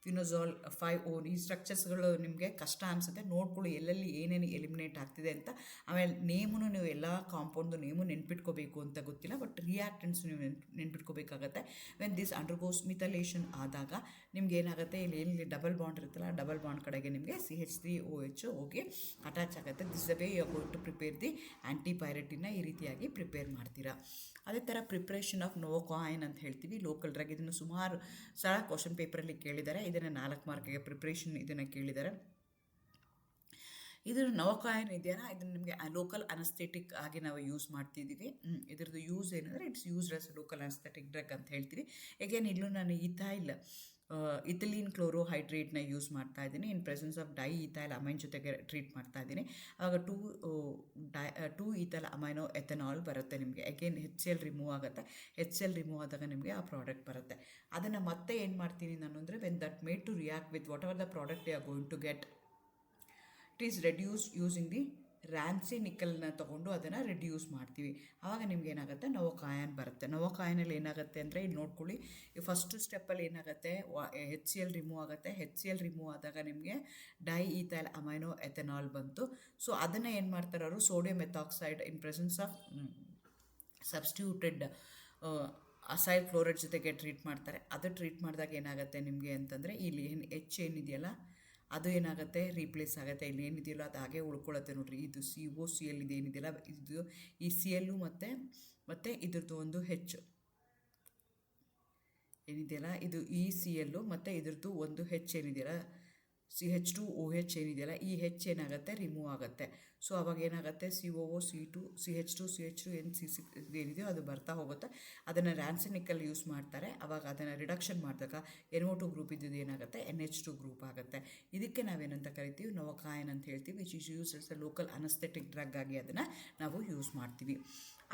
ಫಿನೋಜಾಲ್ 5O. ಈ ಸ್ಟ್ರಕ್ಚರ್ಸ್ಗಳು ನಿಮಗೆ ಕಷ್ಟ ಅನಿಸುತ್ತೆ, ನೋಡ್ಕೊಳ್ಳಿ ಎಲ್ಲೆಲ್ಲಿ ಏನೇನು ಎಲಿಮಿನೇಟ್ ಆಗ್ತಿದೆ ಅಂತ. ಆಮೇಲೆ ನೇಮು ನೀವು ಎಲ್ಲ ಕಾಂಪೌಂಡ್ದು ನೇಮು ನೆನ್ಪಿಟ್ಕೋಬೇಕು ಅಂತ ಗೊತ್ತಿಲ್ಲ, ಬಟ್ ರಿಯಾಕ್ಟೆಂಟ್ಸ್ ನೀವು ನೆನ್ಪಿಟ್ಕೋಬೇಕಾಗತ್ತೆ. ವೆನ್ ದಿಸ್ ಅಂಡರ್ಗೋಸ್ ಮಿಥೈಲೇಷನ್ ಆದಾಗ ನಿಮ್ಗೆ ಏನಾಗುತ್ತೆ, ಇಲ್ಲಿ ಡಬಲ್ ಬಾಂಡ್ ಇರುತ್ತಲ್ಲ, ಡಬಲ್ ಬಾಂಡ್ ಕಡೆಗೆ ನಿಮಗೆ CH3OH ಹೋಗಿ ಅಟ್ಯಾಚ್ ಆಗುತ್ತೆ. This the way you are going to prepare the ಆ್ಯಂಟಿಪೈರೆಟಿನ್ನ ಈ ರೀತಿಯಾಗಿ ಪ್ರಿಪೇರ್ ಮಾಡ್ತೀರಾ. ಅದೇ ಥರ ಪ್ರಿಪ್ರೇಷನ್ ಆಫ್ ನೋವಕಾಯಿನ್ ಅಂತ ಹೇಳ್ತೀವಿ, ಲೋಕಲ್ ಡ್ರಗ್. ಇದನ್ನು ಸುಮಾರು ಸಲ ಕ್ವಶನ್ ಪೇಪರಲ್ಲಿ ಕೇಳಿದ್ದಾರೆ. ಇದನ್ನು 4 ಮಾರ್ಕಿಗೆ ಪ್ರಿಪ್ರೇಷನ್ ಇದನ್ನು ಕೇಳಿದ್ದಾರೆ. ಇದರ ನವಕಾಯಿನ್ ಇದೆಯಲ್ಲ, ಇದನ್ನು ನಿಮಗೆ ಲೋಕಲ್ ಅನಸ್ಥೆಟಿಕ್ ಆಗಿ ನಾವು ಯೂಸ್ ಮಾಡ್ತಿದ್ದೀವಿ. ಇದರದ್ದು ಯೂಸ್ ಏನಂದರೆ it's used as local anaesthetic drug ಅಂತ ಹೇಳ್ತೀವಿ. ಎಗೇನ್ ಇಲ್ಲೂ ನಾನು ಇಥಿಲೀನ್ ಕ್ಲೋರೋಹೈಡ್ರೇಟ್ನ ಯೂಸ್ ಮಾಡ್ತಾ ಇದ್ದೀನಿ. In presence of diethylamine ಜೊತೆಗೆ ಟ್ರೀಟ್ ಮಾಡ್ತಾ ಇದ್ದೀನಿ. ಆವಾಗ 2 ಈಥೈಲ್ ಅಮೈನೋ ಎಥೆನಾಲ್ ಬರುತ್ತೆ ನಿಮಗೆ. ಅಗೇನ್ HCl ರಿಮೂವ್ ಆಗುತ್ತೆ. HCl ರಿಮೂವ್ ಆದಾಗ ನಿಮಗೆ ಆ ಪ್ರಾಡಕ್ಟ್ ಬರುತ್ತೆ. ಅದನ್ನು ಮತ್ತೆ ಏನು ಮಾಡ್ತೀನಿ ನಾನು ಅಂದರೆ, when that made to react with whatever the product you are going to get, it is reduce using the Raney ನಿಕ್ಕಲ್ನ ತೊಗೊಂಡು ಅದನ್ನು ರೆಡ್ಯೂಸ್ ಮಾಡ್ತೀವಿ. ಆವಾಗ ನಿಮ್ಗೆ ಏನಾಗುತ್ತೆ, ನವಕಾಯನ್ ಬರುತ್ತೆ. ನವಕಾಯನಲ್ಲಿ ಏನಾಗುತ್ತೆ ಅಂದರೆ, ಇಲ್ಲಿ ನೋಡ್ಕೊಳ್ಳಿ, ಈ ಫಸ್ಟ್ ಸ್ಟೆಪ್ಪಲ್ಲಿ ಏನಾಗುತ್ತೆ, HCl ರಿಮೂವ್ ಆಗುತ್ತೆ. HCl ರಿಮೂವ್ ಆದಾಗ ನಿಮಗೆ ಡೈ ಈಥೈಲ್ ಅಮೈನೋ ಎಥೆನಾಲ್ ಬಂತು. ಸೊ ಅದನ್ನು ಏನು ಮಾಡ್ತಾರೆ ಅವರು, sodium methoxide in presence of substituted acyl chloride ಜೊತೆಗೆ ಟ್ರೀಟ್ ಮಾಡ್ತಾರೆ. ಅದು ಟ್ರೀಟ್ ಮಾಡಿದಾಗ ಏನಾಗುತ್ತೆ ನಿಮಗೆ ಅಂತಂದರೆ, ಇಲ್ಲಿ H ಏನಿದೆಯಲ್ಲ ಅದು ಏನಾಗುತ್ತೆ, ರೀಪ್ಲೇಸ್ ಆಗುತ್ತೆ. ಇಲ್ಲಿ ಏನಿದೆಯಲ್ಲ ಅದು ಹಾಗೆ ಉಳ್ಕೊಳ್ಳುತ್ತೆ ನೋಡಿರಿ. ಇದು COCl ಇದು ಏನಿದೆಯಲ್ಲ, ಇದು ಈ CL ಮತ್ತು ಇದ್ರದ್ದು ಒಂದು H ಏನಿದೆಯಲ್ಲ, ಇದು ಈ CL ಮತ್ತು ಇದ್ರದ್ದು ಒಂದು H ಏನಿದೆಯಲ್ಲ, CH2OH ಏನಿದೆಯಲ್ಲ, ಈ H ಏನಾಗುತ್ತೆ, ರಿಮೂವ್ ಆಗುತ್ತೆ. ಸೊ ಅವಾಗ ಏನಾಗುತ್ತೆ, COO C2 CH2 N6 ಏನಿದೆಯೋ ಅದು ಬರ್ತಾ ಹೋಗುತ್ತೆ. ಅದನ್ನು ರ್ಯಾನ್ಸಿನಿಕಲ್ ಯೂಸ್ ಮಾಡ್ತಾರೆ. ಆವಾಗ ಅದನ್ನು ರಿಡಕ್ಷನ್ ಮಾಡಿದಾಗ NO2 ಗ್ರೂಪ್ ಇದ್ದಿದ್ದು ಏನಾಗುತ್ತೆ, NH2 ಗ್ರೂಪ್ ಆಗುತ್ತೆ. ಇದಕ್ಕೆ ನಾವೇನಂತ ಕರಿತೀವಿ, ನವಕಾಯನ್ ಅಂತ ಹೇಳ್ತೀವಿ. Which is use as a local anaesthetic drug ಆಗಿ ಅದನ್ನು ನಾವು ಯೂಸ್ ಮಾಡ್ತೀವಿ.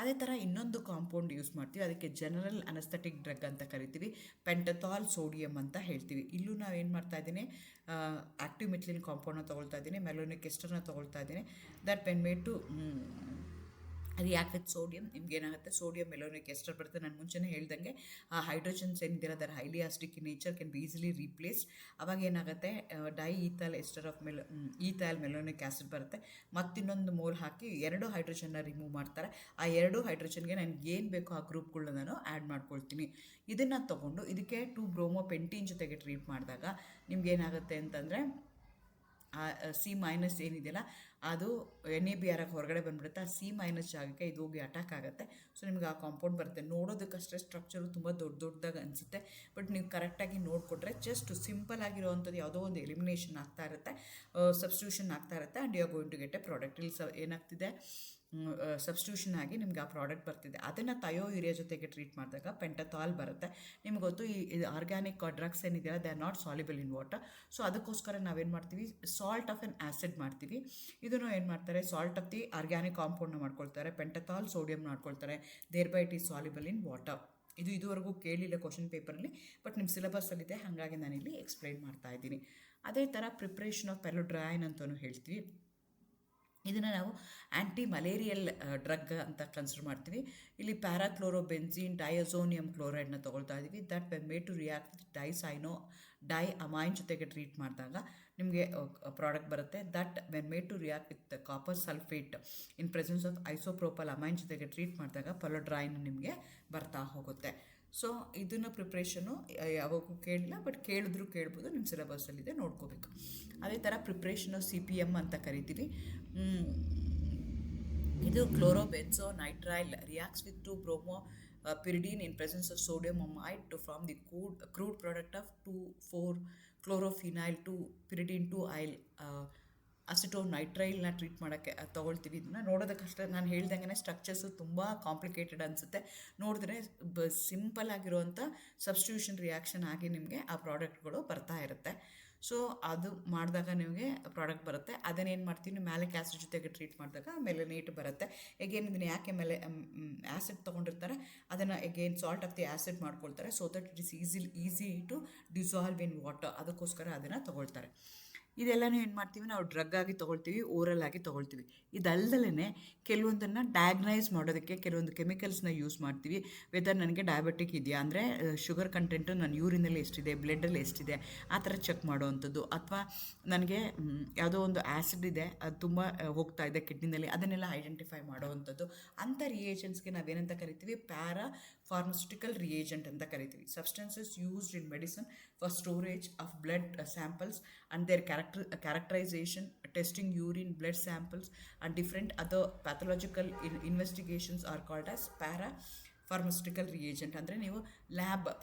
ಅದೇ ಥರ ಇನ್ನೊಂದು ಕಾಂಪೌಂಡ್ ಯೂಸ್ ಮಾಡ್ತೀವಿ, ಅದಕ್ಕೆ ಜನರಲ್ ಅನಸ್ಥೆಟಿಕ್ ಡ್ರಗ್ ಅಂತ ಕರಿತೀವಿ, ಪೆಂಟಥಾಲ್ ಸೋಡಿಯಂ ಅಂತ ಹೇಳ್ತೀವಿ. ಇಲ್ಲೂ ನಾವು ಏನು ಮಾಡ್ತಾ ಇದ್ದೀನಿ, ಆ್ಯಕ್ಟಿವ್ ಮೆಥಿಲಿನ್ ಕಾಂಪೌಂಡ್ನ ತೊಗೊಳ್ತಾ ಇದ್ದೀನಿ, ಮೆಲೋನಿಕ್ ಎಸ್ಟರ್ನ ತೊಗೊಳ್ತಾ ಇದ್ದೀನಿ. That when made to react with sodium, ನಿಮ್ಗೆ ಏನಾಗುತ್ತೆ, ಸೋಡಿಯಂ ಮೆಲೋನಿಕ್ ಎಸ್ಟರ್ ಬರುತ್ತೆ. ನಾನು ಮುಂಚೆನೇ ಹೇಳ್ದಂಗೆ ಆ ಹೈಡ್ರೋಜನ್ಸ್ ಏನಿದೆ they're highly acidic in nature can be easily replace. ಅವಾಗ ಏನಾಗುತ್ತೆ, diethyl ester of ethyl malonic acid ಬರುತ್ತೆ. ಮತ್ತಿನ್ನೊಂದು ಮೋಲ್ ಹಾಕಿ 2 ಹೈಡ್ರೋಜನ್ನ ರಿಮೂವ್ ಮಾಡ್ತಾರೆ. ಆ 2 ಹೈಡ್ರೋಜನ್ಗೆ ನನಗೆ ಏನು ಬೇಕೋ ಆ ಗ್ರೂಪ್ಗಳನ್ನ ನಾನು ಆ್ಯಡ್ ಮಾಡ್ಕೊಳ್ತೀನಿ. ಇದನ್ನು ತೊಗೊಂಡು ಇದಕ್ಕೆ 2 ಬ್ರೋಮೋಪೆಂಟೀನ್ ಜೊತೆಗೆ ಟ್ರೀಟ್ ಮಾಡಿದಾಗ ನಿಮ್ಗೆ ಏನಾಗುತ್ತೆ ಅಂತಂದರೆ, ಸಿ ಮೈನಸ್ ಏನಿದೆಯಲ್ಲ ಅದು NaBr ಹೊರಗಡೆ ಬಂದುಬಿಡುತ್ತೆ. ಆ ಸಿ ಮೈನಸ್ ಜಾಗಕ್ಕೆ ಇದು ಹೋಗಿ ಅಟ್ಯಾಕ್ ಆಗುತ್ತೆ. ಸೊ ನಿಮ್ಗೆ ಆ ಕಾಂಪೌಂಡ್ ಬರುತ್ತೆ. ನೋಡೋದಕ್ಕಷ್ಟೇ ಸ್ಟ್ರಕ್ಚರು ತುಂಬ ದೊಡ್ಡದಾಗಿ ಅನಿಸುತ್ತೆ, ಬಟ್ ನೀವು ಕರೆಕ್ಟಾಗಿ ನೋಡಿಕೊಟ್ರೆ ಜಸ್ಟ್ ಸಿಂಪಲ್ ಆಗಿರೋವಂಥದ್ದು ಯಾವುದೋ ಒಂದು ಎಲಿಮಿನೇಷನ್ ಆಗ್ತಾ ಇರುತ್ತೆ, ಸಬ್ಸ್ಟಿಟ್ಯೂಷನ್ ಆಗ್ತಾ ಇರುತ್ತೆ, and you are going to get a product. ಇಲ್ಲಿ ಏನಾಗ್ತಿದೆ, ಸಬ್ಸ್ಟಿಟ್ಯೂಷನ್ ಆಗಿ ನಿಮ್ಗೆ ಆ ಪ್ರಾಡಕ್ಟ್ ಬರ್ತಿದೆ. ಅದನ್ನು ಥಯೋಯೂರಿಯಾ ಜೊತೆಗೆ ಟ್ರೀಟ್ ಮಾಡಿದಾಗ ಪೆಂಟಥಾಲ್ ಬರುತ್ತೆ. ನಿಮ್ಗೆ ಗೊತ್ತು, ಈ ಆರ್ಗ್ಯಾನಿಕ್ ಡ್ರಗ್ಸ್ ಏನಿದೆಯಲ್ಲ they are not soluble in water. So ಅದಕ್ಕೋಸ್ಕರ ನಾವೇನು ಮಾಡ್ತೀವಿ, ಸಾಲ್ಟ್ ಆಫ್ ಎನ್ ಆ್ಯಸಿಡ್ ಮಾಡ್ತೀವಿ. ಇದನ್ನು ಏನು ಮಾಡ್ತಾರೆ, ಸಾಲ್ಟ್ ಆಫ್ ದಿ ಆರ್ಗ್ಯಾನಿಕ್ ಕಾಂಪೌಂಡ್ನ ಮಾಡ್ಕೊಳ್ತಾರೆ, ಪೆಂಟಥಾಲ್ ಸೋಡಿಯಂ ಮಾಡ್ಕೊಳ್ತಾರೆ, thereby it is soluble in water. ಇದು ಇದುವರೆಗೂ ಕೇಳಿಲ್ಲ ಕ್ವಶನ್ ಪೇಪರಲ್ಲಿ, ಬಟ್ ನಿಮ್ಮ ಸಿಲೆಬಸ್ಸಲ್ಲಿದೆ, ಹಾಗಾಗಿ ನಾನಿಲ್ಲಿ ಎಕ್ಸ್ಪ್ಲೈನ್ ಮಾಡ್ತಾ ಇದ್ದೀನಿ. ಅದೇ ಥರ ಪ್ರಿಪ್ರೇಷನ್ ಆಫ್ ಪೆಲೋಡ್ರೈನ್ ಅಂತಲೂ ಹೇಳ್ತೀವಿ. ಇದನ್ನು ನಾವು ಆ್ಯಂಟಿ ಮಲೇರಿಯಲ್ ಡ್ರಗ್ ಅಂತ ಕನ್ಸಿಡರ್ ಮಾಡ್ತೀವಿ. ಇಲ್ಲಿ ಪ್ಯಾರಾಕ್ಲೋರೋಬೆನ್ಝೀನ್ ಡೈಅಜೋನಿಯಂ ಕ್ಲೋರೈಡ್ನ ತೊಗೊಳ್ತಾ ಇದ್ದೀವಿ. That when made to react diamine ಜೊತೆಗೆ ಟ್ರೀಟ್ ಮಾಡಿದಾಗ ನಿಮಗೆ ಪ್ರಾಡಕ್ಟ್ ಬರುತ್ತೆ. That when made to react with copper sulphate in presence of isopropyl amine ಜೊತೆಗೆ ಟ್ರೀಟ್ ಮಾಡಿದಾಗ ಪೆಲೋಡ್ರೈನ್ ನಿಮಗೆ ಬರ್ತಾ ಹೋಗುತ್ತೆ. ಸೊ ಇದನ್ನು ಪ್ರಿಪ್ರೇಷನು ಯಾವಾಗೂ ಕೇಳಿಲ್ಲ, ಬಟ್ ಕೇಳಿದ್ರು ಕೇಳ್ಬೋದು, ನಿಮ್ಮ ಸಿಲೆಬಸ್ಸಲ್ಲಿದೆ, ನೋಡ್ಕೋಬೇಕು. ಅದೇ ಥರ ಪ್ರಿಪ್ರೇಷನು CPM ಅಂತ ಕರಿತೀವಿ. ಇದು chlorobenzonitrile reacts with 2 bromo pyridine in presence of sodium amide to form the crude product of 2,4 chlorophenyl 2 pyridine 2-yl ಅಸಿಟೋನೈಟ್ರೈಲ್ನ treat ಮಾಡೋಕ್ಕೆ ತೊಗೊಳ್ತೀವಿ. ಇದನ್ನು ನೋಡೋದಕ್ಕಷ್ಟೇ, ನಾನು ಹೇಳ್ದಂಗೆ ಸ್ಟ್ರಕ್ಚರ್ಸು ತುಂಬ ಕಾಂಪ್ಲಿಕೇಟೆಡ್ ಅನಿಸುತ್ತೆ. ನೋಡಿದ್ರೆ ಸಿಂಪಲ್ ಆಗಿರುವಂಥ ಸಬ್ಸ್ಟಿಟ್ಯೂಷನ್ ರಿಯಾಕ್ಷನ್ ಆಗಿ ನಿಮಗೆ ಆ ಪ್ರಾಡಕ್ಟ್ಗಳು ಬರ್ತಾ ಇರುತ್ತೆ. ಸೊ ಅದು ಮಾಡಿದಾಗ ನಿಮಗೆ ಪ್ರಾಡಕ್ಟ್ ಬರುತ್ತೆ. ಅದನ್ನೇನು ಮಾಡ್ತೀವಿ, ಮ್ಯಾಲಿಕ್ ಆ್ಯಸಿಡ್ ಜೊತೆಗೆ ಟ್ರೀಟ್ ಮಾಡಿದಾಗ ಮೆಲನೇಟ್ ಬರುತ್ತೆ. ಎಗೇನ್ ಇದನ್ನು ಯಾಕೆ ಆ್ಯಸಿಡ್ ತೊಗೊಂಡಿರ್ತಾರೆ, ಅದನ್ನು again salt of the acid ಮಾಡ್ಕೊಳ್ತಾರೆ, so that it is easy to dissolve in water. ಅದಕ್ಕೋಸ್ಕರ ಅದನ್ನು ತೊಗೊಳ್ತಾರೆ. ಇದೆಲ್ಲನೂ ಏನು ಮಾಡ್ತೀವಿ, ನಾವು ಡ್ರಗ್ ಆಗಿ ತೊಗೊಳ್ತೀವಿ, ಓರಲ್ ಆಗಿ ತೊಗೊಳ್ತೀವಿ. ಇದಲ್ಲದಲೇ ಕೆಲವೊಂದನ್ನು ಡಯಾಗ್ನೈಸ್ ಮಾಡೋದಕ್ಕೆ ಕೆಲವೊಂದು ಕೆಮಿಕಲ್ಸ್ನ ಯೂಸ್ ಮಾಡ್ತೀವಿ. ವೆದರ್ ನನಗೆ ಡಯಾಬಿಟಿಕ್ ಇದೆಯಾ ಅಂದರೆ ಶುಗರ್ ಕಂಟೆಂಟು ನನ್ನ ಯೂರಿನಲ್ಲಿ ಎಷ್ಟಿದೆ, ಬ್ಲಡ್ಡಲ್ಲಿ ಎಷ್ಟಿದೆ, ಆ ಥರ ಚೆಕ್ ಮಾಡೋವಂಥದ್ದು. ಅಥವಾ ನನಗೆ ಯಾವುದೋ ಒಂದು ಆ್ಯಸಿಡ್ ಇದೆ, ಅದು ತುಂಬ ಹೋಗ್ತಾ ಇದೆ ಕಿಡ್ನಿನಲ್ಲಿ, ಅದನ್ನೆಲ್ಲ ಐಡೆಂಟಿಫೈ ಮಾಡೋವಂಥದ್ದು. ಅಂಥ ರಿಯೇಜೆಂಟ್ಸ್ಗೆ ನಾವೇನಂತ ಕರಿತೀವಿ, ಪ್ಯಾರಾ ಫಾರ್ಮಸ್ಯೂಟಿಕಲ್ ರಿಯೇಜೆಂಟ್ ಅಂತ ಕರಿತೀವಿ. Substances used in medicine for storage of blood samples and their characterization, testing urine, blood samples and different other pathological investigations are called as parapharmaceutical reagent. ಅಂದರೆ ನೀವು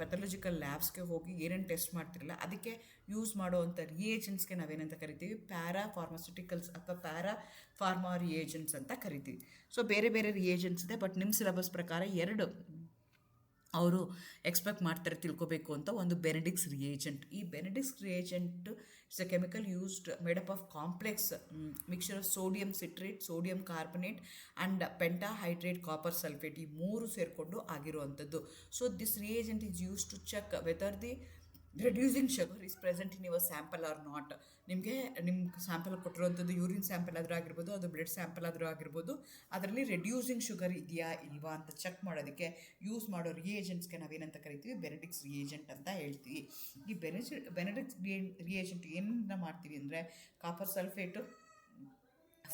ಪೆಥಾಲಜಿಕಲ್ ಲ್ಯಾಬ್ಸ್ಗೆ ಹೋಗಿ ಏನೇನು test ಮಾಡ್ತಿರಲ್ಲ ಅದಕ್ಕೆ use ಮಾಡುವಂಥ ರಿಯೇಜೆಂಟ್ಸ್ಗೆ ನಾವೇನಂತ ಕರಿತೀವಿ, ಪ್ಯಾರಾಫಾರ್ಮಸ್ಯೂಟಿಕಲ್ಸ್ ಅಥವಾ ಪ್ಯಾರಾಫಾರ್ಮಾ ರಿಯೇಜೆಂಟ್ಸ್ ಅಂತ ಕರಿತೀವಿ. ಸೊ ಬೇರೆ ಬೇರೆ ರಿಯೇಜೆಂಟ್ಸ್ ಇದೆ, ಬಟ್ ನಿಮ್ಮ ಸಿಲೆಬಸ್ ಪ್ರಕಾರ 2 ಅವರು ಎಕ್ಸ್ಪೆಕ್ಟ್ ಮಾಡ್ತಾರೆ ತಿಳ್ಕೊಬೇಕು ಅಂತ. ಒಂದು ಬೆನೆಡಿಕ್ಸ್ ರಿಯೇಜೆಂಟ್. ಈ Benedict's reagent it's a chemical used made up of complex mixture of sodium citrate, sodium carbonate and pentahydrate copper sulphate, ಈ 3 ಸೇರಿಕೊಂಡು ಆಗಿರುವಂಥದ್ದು. So this reagent is use to check whether the reducing sugar is present in your sample or not. ನಿಮಗೆ ನಿಮ್ಮ sample ಕೊಟ್ಟಿರುವಂಥದ್ದು urine sample ಆದರೂ ಆಗಿರ್ಬೋದು, ಅದು blood sample ಆದರೂ ಆಗಿರ್ಬೋದು, ಅದರಲ್ಲಿ ರೆಡ್ಯೂಸಿಂಗ್ ಶುಗರ್ ಇದೆಯಾ ಇಲ್ವಾ ಅಂತ ಚೆಕ್ ಮಾಡೋದಕ್ಕೆ ಯೂಸ್ ಮಾಡೋ ರಿಯೇಜೆಂಟ್ಸ್ಗೆ ನಾವೇನಂತ ಕರಿತೀವಿ, ಬೆನೆಡಿಕ್ಸ್ ರಿಯೇಜೆಂಟ್ ಅಂತ ಹೇಳ್ತೀವಿ. ಈ ಬೆನೆಡಿಕ್ಸ್ ರಿಯೇಜೆಂಟ್ ಏನನ್ನ ಮಾಡ್ತೀವಿ ಅಂದರೆ, copper sulphate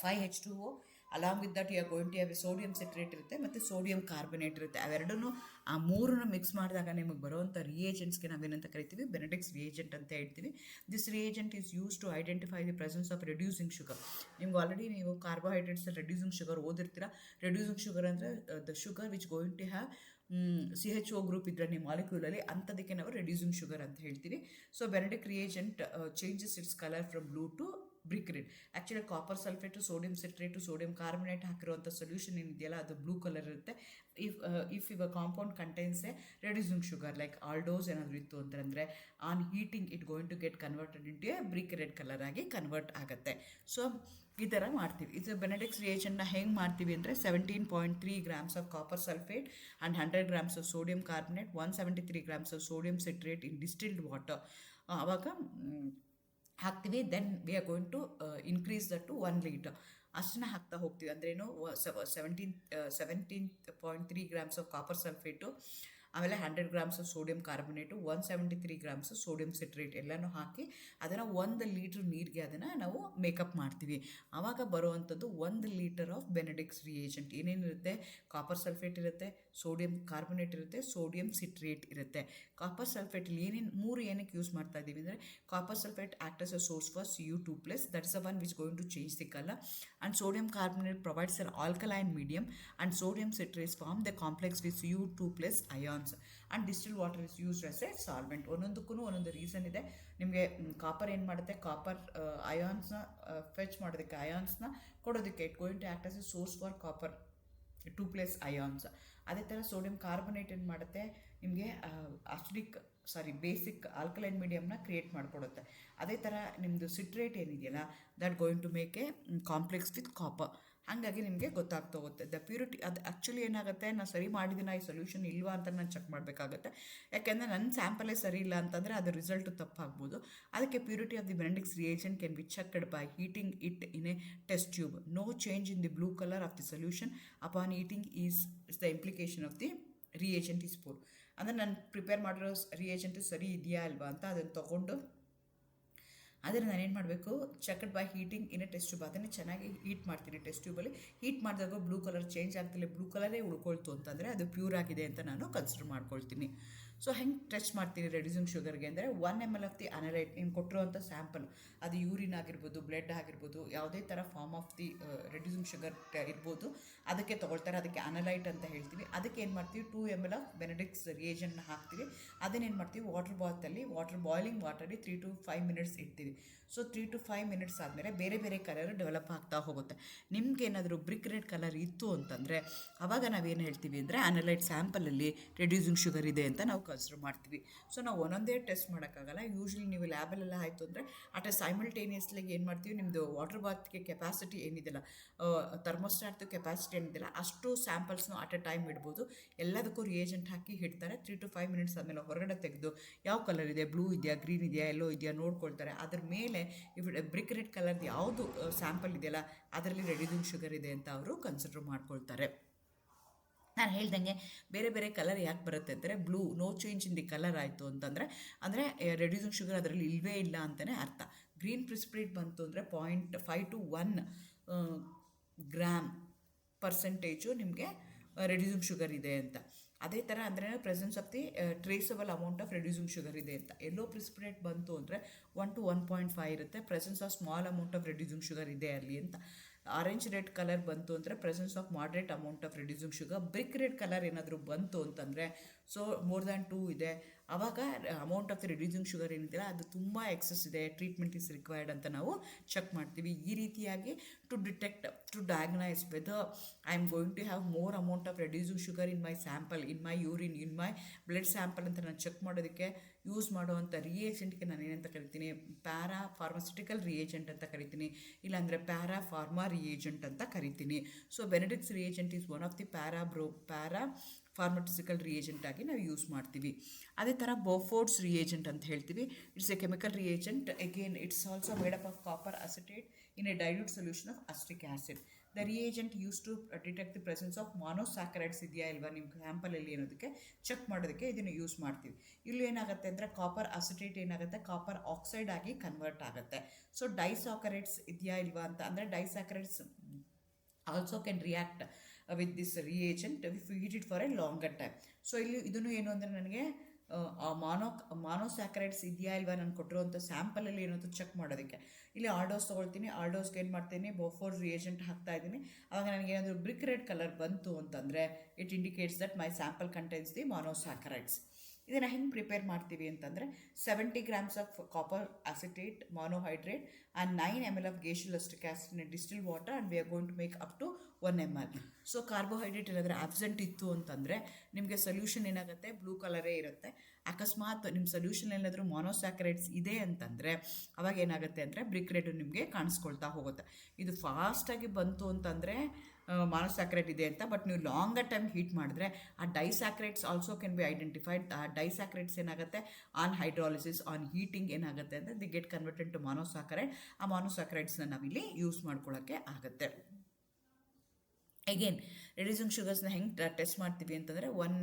5H2O, along with that you are going to have sodium citrate ಇರುತ್ತೆ ಮತ್ತು ಸೋಡಿಯಂ ಕಾರ್ಬನೇಟ್ ಇರುತ್ತೆ. ಅವೆರಡನ್ನೂ ಆ 3 ಮಿಕ್ಸ್ ಮಾಡಿದಾಗ ನಿಮಗೆ ಬರುವಂಥ ರಿಯೇಜೆಂಟ್ಸ್ಗೆ ನಾವೇನಂತ ಕರಿತೀವಿ, ಬೆನೆಡಿಕ್ಸ್ ರಿಯೇಜೆಂಟ್ ಅಂತ ಹೇಳ್ತೀವಿ. This reagent is use to identify the presence of reducing sugar. ನಿಮ್ಗೆ ಆಲ್ರೆಡಿ ನೀವು ಕಾರ್ಬೋಹೈಡ್ರೇಟ್ಸ್ ರೆಡ್ಯೂಸಿಂಗ್ ಶುಗರ್ ಓದಿರ್ತೀರ. ರೆಡ್ಯೂಸಿಂಗ್ ಶುಗರ್ ಅಂದರೆ the sugar which going to have CHO group ಇದ್ದರೆ ನಿಮ್ಮ ಮಾಲಿಕ್ಯೂಲಲ್ಲಿ, ಅಂಥದಕ್ಕೆ ನಾವು ರೆಡ್ಯೂಸಿಂಗ್ ಶುಗರ್ ಅಂತ ಹೇಳ್ತೀವಿ. So Benedict reagent changes its colour from blue to brick red. Actually copper sulphate, sodium citrate, sodium carbonate ಹಾಕಿರುವಂಥ ಸೊಲ್ಯೂಷನ್ ಏನಿದೆಯಲ್ಲ ಅದು ಬ್ಲೂ ಕಲರ್ ಇರುತ್ತೆ. ಇಫ್ ಇವ compound contains a reducing sugar like aldose ಏನಾದರೂ ಇತ್ತು ಅಂತಂದರೆ on heating it going to get converted into a brick red colour ಆಗಿ convert ಆಗುತ್ತೆ. ಸೊ ಈ ಥರ ಮಾಡ್ತೀವಿ. ಇದು ಬೆನೆಡಿಕ್ಟ್ಸ್ ರಿಯೇಜೆಂಟ್ನ ಹೆಂಗೆ ಮಾಡ್ತೀವಿ ಅಂದರೆ 17.3 grams of copper sulphate and 100 grams of sodium carbonate, 173 grams of sodium citrate in distilled water ಆವಾಗ ಹಾಕ್ತೀವಿ. Then we are going to increase that to 1 liter ಅಷ್ಟನ್ನ ಹಾಕ್ತಾ ಹೋಗ್ತೀವಿ. ಅಂದ್ರೇನು 17.3 grams ಆಫ್ ಕಾಪರ್ ಸಲ್ಫೇಟು, ಆಮೇಲೆ 100 grams of sodium carbonate, 173 grams of sodium citrate ಎಲ್ಲನೂ ಹಾಕಿ ಅದನ್ನು 1 liter ನೀರಿಗೆ ಅದನ್ನು ನಾವು ಮೇಕಪ್ ಮಾಡ್ತೀವಿ. ಆವಾಗ ಬರುವಂಥದ್ದು 1 liter ಆಫ್ ಬೆನೆಡಿಕ್ಟ್ಸ್ ರಿಯೇಜೆಂಟ್. ಏನೇನಿರುತ್ತೆ? ಕಾಪರ್ ಸಲ್ಫೇಟ್ ಇರುತ್ತೆ, ಸೋಡಿಯಂ ಕಾರ್ಬನೇಟ್ ಇರುತ್ತೆ, ಸೋಡಿಯಂ ಸಿಟ್ರೇಟ್ ಇರುತ್ತೆ. ಕಾಪರ್ ಸಲ್ಫೇಟಲ್ಲಿ ಏನಕ್ಕೆ ಯೂಸ್ ಮಾಡ್ತಾ ಇದ್ದೀವಿ ಅಂದರೆ copper sulphate act as a source for Cu2+, that is the one which going to change the colour, and sodium carbonate provides an alkaline medium, and sodium citrates form the complex with Cu2+ ions, and distil water is used as a solvent. ಒಂದೊಂದಕ್ಕೂ ಒಂದೊಂದು reason ಇದೆ. ನಿಮಗೆ copper ಏನು ಮಾಡುತ್ತೆ? Copper ಅಯಾನ್ಸ್ನ fetch ಮಾಡೋದಕ್ಕೆ, ಅಯಾನ್ಸ್ನ ಕೊಡೋದಕ್ಕೆ it going to act as a source for copper 2+ ions. ಅದೇ ಥರ ಸೋಡಿಯಂ ಕಾರ್ಬನೇಟ್ ಏನು ಮಾಡುತ್ತೆ? ನಿಮಗೆ ಬೇಸಿಕ್ ಆಲ್ಕಲೈನ್ ಮೀಡಿಯಮ್ನ ಕ್ರಿಯೇಟ್ ಮಾಡಿಕೊಡುತ್ತೆ. ಅದೇ ಥರ ನಿಮ್ಮದು ಸಿಟ್ರೇಟ್ ಏನಿದೆಯಲ್ಲ that going to make a complex with copper. ಹಾಗಾಗಿ ನಿಮಗೆ ಗೊತ್ತಾಗ್ತಾ ಹೋಗುತ್ತೆ ದ ಪ್ಯೂರಿಟಿ. ಅದು ಆ್ಯಕ್ಚುಲಿ ಏನಾಗುತ್ತೆ, ನಾನು ಸರಿ ಮಾಡಿದ್ದೀನ ಈ ಸೊಲ್ಯೂಷನ್ ಇಲ್ವಾ ಅಂತ ನಾನು ಚೆಕ್ ಮಾಡಬೇಕಾಗುತ್ತೆ. ಯಾಕೆಂದರೆ ನನ್ನ ಸ್ಯಾಂಪಲೇ ಸರಿ ಇಲ್ಲ ಅಂತಂದರೆ ಅದು ರಿಸಲ್ಟು ತಪ್ಪಾಗ್ಬೋದು. ಅದಕ್ಕೆ purity of the Benedict's reagent can be checked by heating it in a test tube. No change in the blue colour of the solution upon heating is the implication of the reagent is poor. ಅಂದರೆ ನಾನು prepare ಮಾಡಿರೋ ರಿಯೇಜೆಂಟು ಸರಿ ಇದೆಯಾ ಅಲ್ವಾ ಅಂತ ಅದನ್ನು ತೊಗೊಂಡು ಆದರೆ ನಾನೇನು ಮಾಡಬೇಕು? Checked by heating in a test tube. ಅದನ್ನೇ ಚೆನ್ನಾಗಿ ಹೀಟ್ ಮಾಡ್ತೀನಿ ಟೆಸ್ಟ್ ಟ್ಯೂಬಲ್ಲಿ. ಹೀಟ್ ಮಾಡಿದಾಗ ಬ್ಲೂ ಕಲರ್ ಚೇಂಜ್ ಆಗ್ತಿಲ್ಲ, ಬ್ಲೂ ಕಲರೇ ಉಳ್ಕೊಳ್ತು ಅಂತಂದರೆ ಅದು ಪ್ಯೂರ್ ಆಗಿದೆ ಅಂತ ನಾನು ಕನ್ಸಿಡರ್ ಮಾಡ್ಕೊಳ್ತೀನಿ. ಸೊ ಹೆಂಗೆ ಟೆಸ್ಟ್ ಮಾಡ್ತೀನಿ ರೆಡ್ಯೂಸಿಂಗ್ ಶುಗರ್ಗೆ ಅಂದರೆ 1 ml ಆಫ್ ದಿ ಅನಲೈಟ್, ನೀನು ಕೊಟ್ಟಿರುವಂಥ ಸ್ಯಾಂಪಲ್ ಅದು ಯೂರಿನ್ ಆಗಿರ್ಬೋದು, ಬ್ಲಡ್ ಆಗಿರ್ಬೋದು, ಯಾವುದೇ ಥರ form of the reducing sugar ಇರ್ಬೋದು, ಅದಕ್ಕೆ ತೊಗೊಳ್ತಾರೆ. ಅದಕ್ಕೆ ಅನಲೈಟ್ ಅಂತ ಹೇಳ್ತೀವಿ. ಅದಕ್ಕೆ ಏನು ಮಾಡ್ತೀವಿ? 2 ml ಆಫ್ ಬೆನೆಡಿಕ್ಟ್ಸ್ ರಿಯೇಜೆಂಟ್ನ ಹಾಕ್ತೀವಿ. ಅದನ್ನೇನು ಮಾಡ್ತೀವಿ? ಬಾಯ್ಲಿಂಗ್ ವಾಟರಲ್ಲಿ 3 to 5 minutes ಇಡ್ತೀವಿ. ಸೊ 3 to 5 minutes ಆದಮೇಲೆ ಬೇರೆ ಬೇರೆ ಕಲರ್ ಡೆವಲಪ್ ಆಗ್ತಾ ಹೋಗುತ್ತೆ. ನಿಮ್ಗೇನಾದರೂ ಬ್ರಿಕ್ ರೆಡ್ ಕಲರ್ ಇತ್ತು ಅಂತಂದರೆ ಆವಾಗ ನಾವೇನು ಹೇಳ್ತೀವಿ ಅಂದರೆ ಅನಲೈಟ್ ಸ್ಯಾಂಪಲಲ್ಲಿ ರೆಡ್ಯೂಸಿಂಗ್ ಶುಗರ್ ಇದೆ ಅಂತ ನಾವು ಕನ್ಸಿಡರ್ ಮಾಡ್ತೀವಿ. ಸೊ ನಾವು ಒಂದೊಂದೇ ಟೆಸ್ಟ್ ಮಾಡೋಕ್ಕಾಗಲ್ಲ. ಯೂಶ್ವಲಿ ನೀವು ಲ್ಯಾಬಲ್ಲೆಲ್ಲ ಆಯಿತು ಅಂದರೆ ಸೈಮಲ್ಟೇನಿಯಸ್ಲಿ ಏನು ಮಾಡ್ತೀವಿ? ನಿಮ್ಮದು ವಾಟರ್ ಬಾತ್ಗೆ ಕೆಪಾಸಿಟಿ ಏನಿದೆಯಲ್ಲ, ಥರ್ಮೋಸ್ಟಾಟ್ದು ಕೆಪಾಸಿಟಿ ಏನಿದೆಯಲ್ಲ ಅಷ್ಟು ಸ್ಯಾಂಪಲ್ಸ್ನು ಅಟ್ ಎ ಟೈಮ್ ಇಡ್ಬೋದು. ಎಲ್ಲದಕ್ಕೂ ರಿಯೇಜೆಂಟ್ ಹಾಕಿ ಇಡ್ತಾರೆ. 3 to 5 minutes ಆದಮೇಲೆ ಹೊರಗಡೆ ತೆಗೆದು ಯಾವ ಕಲರ್ ಇದೆ, ಬ್ಲೂ ಇದೆಯಾ, ಗ್ರೀನ್ ಇದೆಯಾ, ಎಲ್ಲೋ ಇದೆಯಾ ನೋಡ್ಕೊಳ್ತಾರೆ. ಅದ್ರ ಮೇಲೆ ಬ್ರಿಕ್ ರೆಡ್ ಕಲರ್ದು ಯಾವುದು ಸ್ಯಾಂಪಲ್ ಇದೆಯಲ್ಲ ಅದರಲ್ಲಿ ರೆಡ್ಯೂಸಿಂಗ್ ಶುಗರ್ ಇದೆ ಅಂತ ಅವರು ಕನ್ಸಿಡರ್ ಮಾಡ್ಕೊಳ್ತಾರೆ. ನಾನು ಹೇಳ್ದಂಗೆ ಬೇರೆ ಬೇರೆ ಕಲರ್ ಯಾಕೆ ಬರುತ್ತೆ ಅಂದರೆ blue no change in the colour ಆಯಿತು ಅಂತಂದರೆ ರೆಡ್ಯೂಸಿಂಗ್ ಶುಗರ್ ಅದರಲ್ಲಿ ಇಲ್ಲವೇ ಇಲ್ಲ ಅಂತಲೇ ಅರ್ಥ. ಗ್ರೀನ್ ಪ್ರಿಸಿಪಿಟೇಟ್ ಬಂತು ಅಂದರೆ 0.5 to 1 grams ನಿಮಗೆ ರೆಡ್ಯೂಸಿಂಗ್ ಶುಗರ್ ಇದೆ ಅಂತ. ಅದೇ ಥರ ಅಂದರೆ presence of the traceable amount of reducing sugar ಇದೆ ಅಂತ. ಎಲ್ಲೋ ಪ್ರಿಸಿಪಿಟೇಟ್ ಬಂತು ಅಂದರೆ 1 to 1.5 ಇರುತ್ತೆ, presence of small amount of reducing sugar ಇದೆ ಅಲ್ಲಿ ಅಂತ. ಆರೆಂಜ್ ರೆಡ್ ಕಲರ್ ಬಂತು ಅಂದರೆ presence of moderate amount of reducing sugar. Brick red colour ಏನಾದರೂ ಬಂತು ಅಂತಂದರೆ ಸೊ ಮೋರ್ ದ್ಯಾನ್ 2 ಇದೆ, ಆವಾಗ amount of the reducing sugar ಏನಿದೆ ಅದು ತುಂಬ ಎಕ್ಸಸ್ ಇದೆ, ಟ್ರೀಟ್ಮೆಂಟ್ ಈಸ್ ರಿಕ್ವೈರ್ಡ್ ಅಂತ ನಾವು ಚೆಕ್ ಮಾಡ್ತೀವಿ. ಈ ರೀತಿಯಾಗಿ to diagnose whether I am going to have more amount of reducing sugar in my sample, in my urine, in my blood sample ಅಂತ ನಾನು ಚೆಕ್ ಮಾಡೋದಕ್ಕೆ ಯೂಸ್ ಮಾಡುವಂಥ ರಿಯೇಜೆಂಟ್ಗೆ ನಾನು ಏನಂತ ಕರಿತೀನಿ? ಪ್ಯಾರಾ ಫಾರ್ಮಸ್ಯೂಟಿಕಲ್ ರಿಯೇಜೆಂಟ್ ಅಂತ ಕರಿತೀನಿ, ಇಲ್ಲಾಂದರೆ ಪ್ಯಾರಾ ಫಾರ್ಮಾ ರಿಯೇಜೆಂಟ್ ಅಂತ ಕರಿತೀನಿ. So Benedict's reagent is one of the para pharmaceutical reagent ಆಗಿ ನಾವು ಯೂಸ್ ಮಾಡ್ತೀವಿ. ಅದೇ ಥರ ಬೋಫೋರ್ಡ್ಸ್ ರಿಯೇಜೆಂಟ್ ಅಂತ ಹೇಳ್ತೀವಿ. It's a chemical reagent. Again it's also made up of copper acetate in a dilute solution of acetic acid. The reagent use to detect the presence of monosaccharides ಇದೆಯಾ ಇಲ್ವಾ ನಿಮ್ಮ ಸ್ಯಾಂಪಲಲ್ಲಿ ಅನ್ನೋದಕ್ಕೆ ಚೆಕ್ ಮಾಡೋದಕ್ಕೆ ಇದನ್ನು ಯೂಸ್ ಮಾಡ್ತೀವಿ. ಇಲ್ಲಿ ಏನಾಗುತ್ತೆ ಅಂದರೆ ಕಾಪರ್ ಅಸಿಟೇಟ್ ಏನಾಗುತ್ತೆ? ಕಾಪರ್ ಆಕ್ಸೈಡ್ ಆಗಿ ಕನ್ವರ್ಟ್ ಆಗುತ್ತೆ. ಸೊ ಡೈಸಾಕರೈಡ್ಸ್ ಇದೆಯಾ ಇಲ್ವಾ ಅಂತ ಅಂದರೆ disaccharides also can react with this reagent if you heat it for a longer time. So ಇಲ್ಲಿ ಇದನ್ನು ಏನು ಅಂದರೆ ನನಗೆ ಮಾನೋಸ್ಯಾಕರೈಡ್ಸ್ ಇದೆಯಾ ಇಲ್ವಾ ನಾನು ಕೊಟ್ಟಿರುವಂಥ ಸ್ಯಾಂಪಲಲ್ಲಿ ಏನಂತ ಚೆಕ್ ಮಾಡೋದಕ್ಕೆ ಇಲ್ಲಿ ಆಲ್ಡೋಸ್ ತೊಗೊಳ್ತೀನಿ. ಆಲ್ಡೋಸ್ಗೆ ಏನು ಮಾಡ್ತೀನಿ? ಬೋಫೋರ್ ರಿಯೇಜೆಂಟ್ ಹಾಕ್ತಾ ಇದ್ದೀನಿ. ಆವಾಗ ನನಗೇನಾದರೂ ಬ್ರಿಕ್ ರೆಡ್ ಕಲರ್ ಬಂತು ಅಂತಂದರೆ it indicates that my sample contains the monosaccharides. ಇದನ್ನು ಹೆಂಗೆ ಪ್ರಿಪೇರ್ ಮಾಡ್ತೀವಿ ಅಂತಂದರೆ 70 grams of copper acetate monohydrate and 9 ml of glacial acid in distil water and we are going to make up to 1 ml. So carbohydrate ಏನಾದರೂ absent ಇತ್ತು ಅಂತಂದರೆ ನಿಮಗೆ solution ಏನಾಗುತ್ತೆ, blue ಕಲರೇ ಇರುತ್ತೆ. ಅಕಸ್ಮಾತ್ ನಿಮ್ಮ ಸೊಲ್ಯೂಷನ್ ಏನಾದರೂ ಮೊನೋಸ್ಯಾಕರೈಡ್ಸ್ ಇದೆ ಅಂತಂದರೆ ಅವಾಗ ಏನಾಗುತ್ತೆ ಅಂದರೆ ಬ್ರಿಕ್ ರೆಡ್ ನಿಮಗೆ ಕಾಣಿಸ್ಕೊಳ್ತಾ ಹೋಗುತ್ತೆ. ಇದು ಫಾಸ್ಟಾಗಿ ಬಂತು ಅಂತಂದರೆ ಮೊನೋಸ್ಯಾಕರೈಡ್ ಇದೆ ಅಂತ. ಬಟ್ ನೀವು ಲಾಂಗರ್ ಟೈಮ್ ಹೀಟ್ ಮಾಡಿದ್ರೆ ಆ ಡೈಸ್ಯಾಕರೈಡ್ಸ್ ಆಲ್ಸೋ ಕ್ಯಾನ್ ಬಿ ಐಡೆಂಟಿಫೈಡ್. ಆ ಡೈಸ್ಯಾಕರೈಡ್ಸ್ ಏನಾಗುತ್ತೆ, ಆನ್ ಹೈಡ್ರಾಲಿಸಿಸ್ ಆನ್ ಹೀಟಿಂಗ್ ಏನಾಗುತ್ತೆ ಅಂದರೆ ದಿ ಗೆಟ್ ಕನ್ವರ್ಟೆಡ್ ಟು ಮೊನೋಸ್ಯಾಕರೈಡ್. ಆ ಮೊನೋಸ್ಯಾಕರೈಡ್ಸ್ನ ನಾವಿಲ್ಲಿ ಯೂಸ್ ಮಾಡ್ಕೊಳ್ಳೋಕ್ಕೆ ಆಗುತ್ತೆ. ಅಗೇನ್ ರೆಡ್ಯೂಸಿಂಗ್ ಶುಗರ್ಸ್ನ ಹೆಂಗೆ ಟೆಸ್ಟ್ ಮಾಡ್ತೀವಿ ಅಂತಂದರೆ 1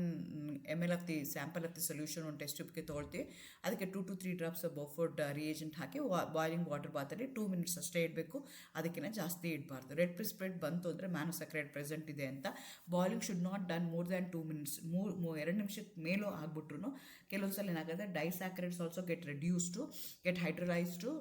ml of the sample of the solution ಒಂದು ಟೆಸ್ಟ್ ಟ್ಯೂಬ್ಗೆ ತೊಗೊಳ್ತೀವಿ. ಅದಕ್ಕೆ 2 to 3 drops of buffered reagent ಹಾಕಿ ಬಾಯ್ಲಿಂಗ್ ವಾಟರ್ ಬಾತಲ್ಲಿ 2 minutes ಅಷ್ಟೇ ಇಡಬೇಕು, ಅದಕ್ಕಿಂತ ಜಾಸ್ತಿ ಇಡಬಾರ್ದು. ರೆಡ್ ಪ್ರಿಸ್ಪ್ರೆಡ್ ಬಂತು ಅಂದರೆ ಮೊನೋಸ್ಯಾಕರೈಡ್ ಪ್ರೆಸೆಂಟ್ ಇದೆ ಅಂತ. Boiling should not done more than 2 minutes. 2 ನಿಮಿಷಕ್ಕೆ ಮೇಲೂ ಆಗ್ಬಿಟ್ರು ಕೆಲವೊಂದು ಸಲ ಏನಾಗುತ್ತೆ ಡೈಸ್ಯಾಕರೈಡ್ಸ್ ಆಲ್ಸೋ ಗೆಟ್ ರೆಡ್ಯೂಸ್ಡು, ಗೆಟ್ ಹೈಡ್ರಲೈಸ್ಡು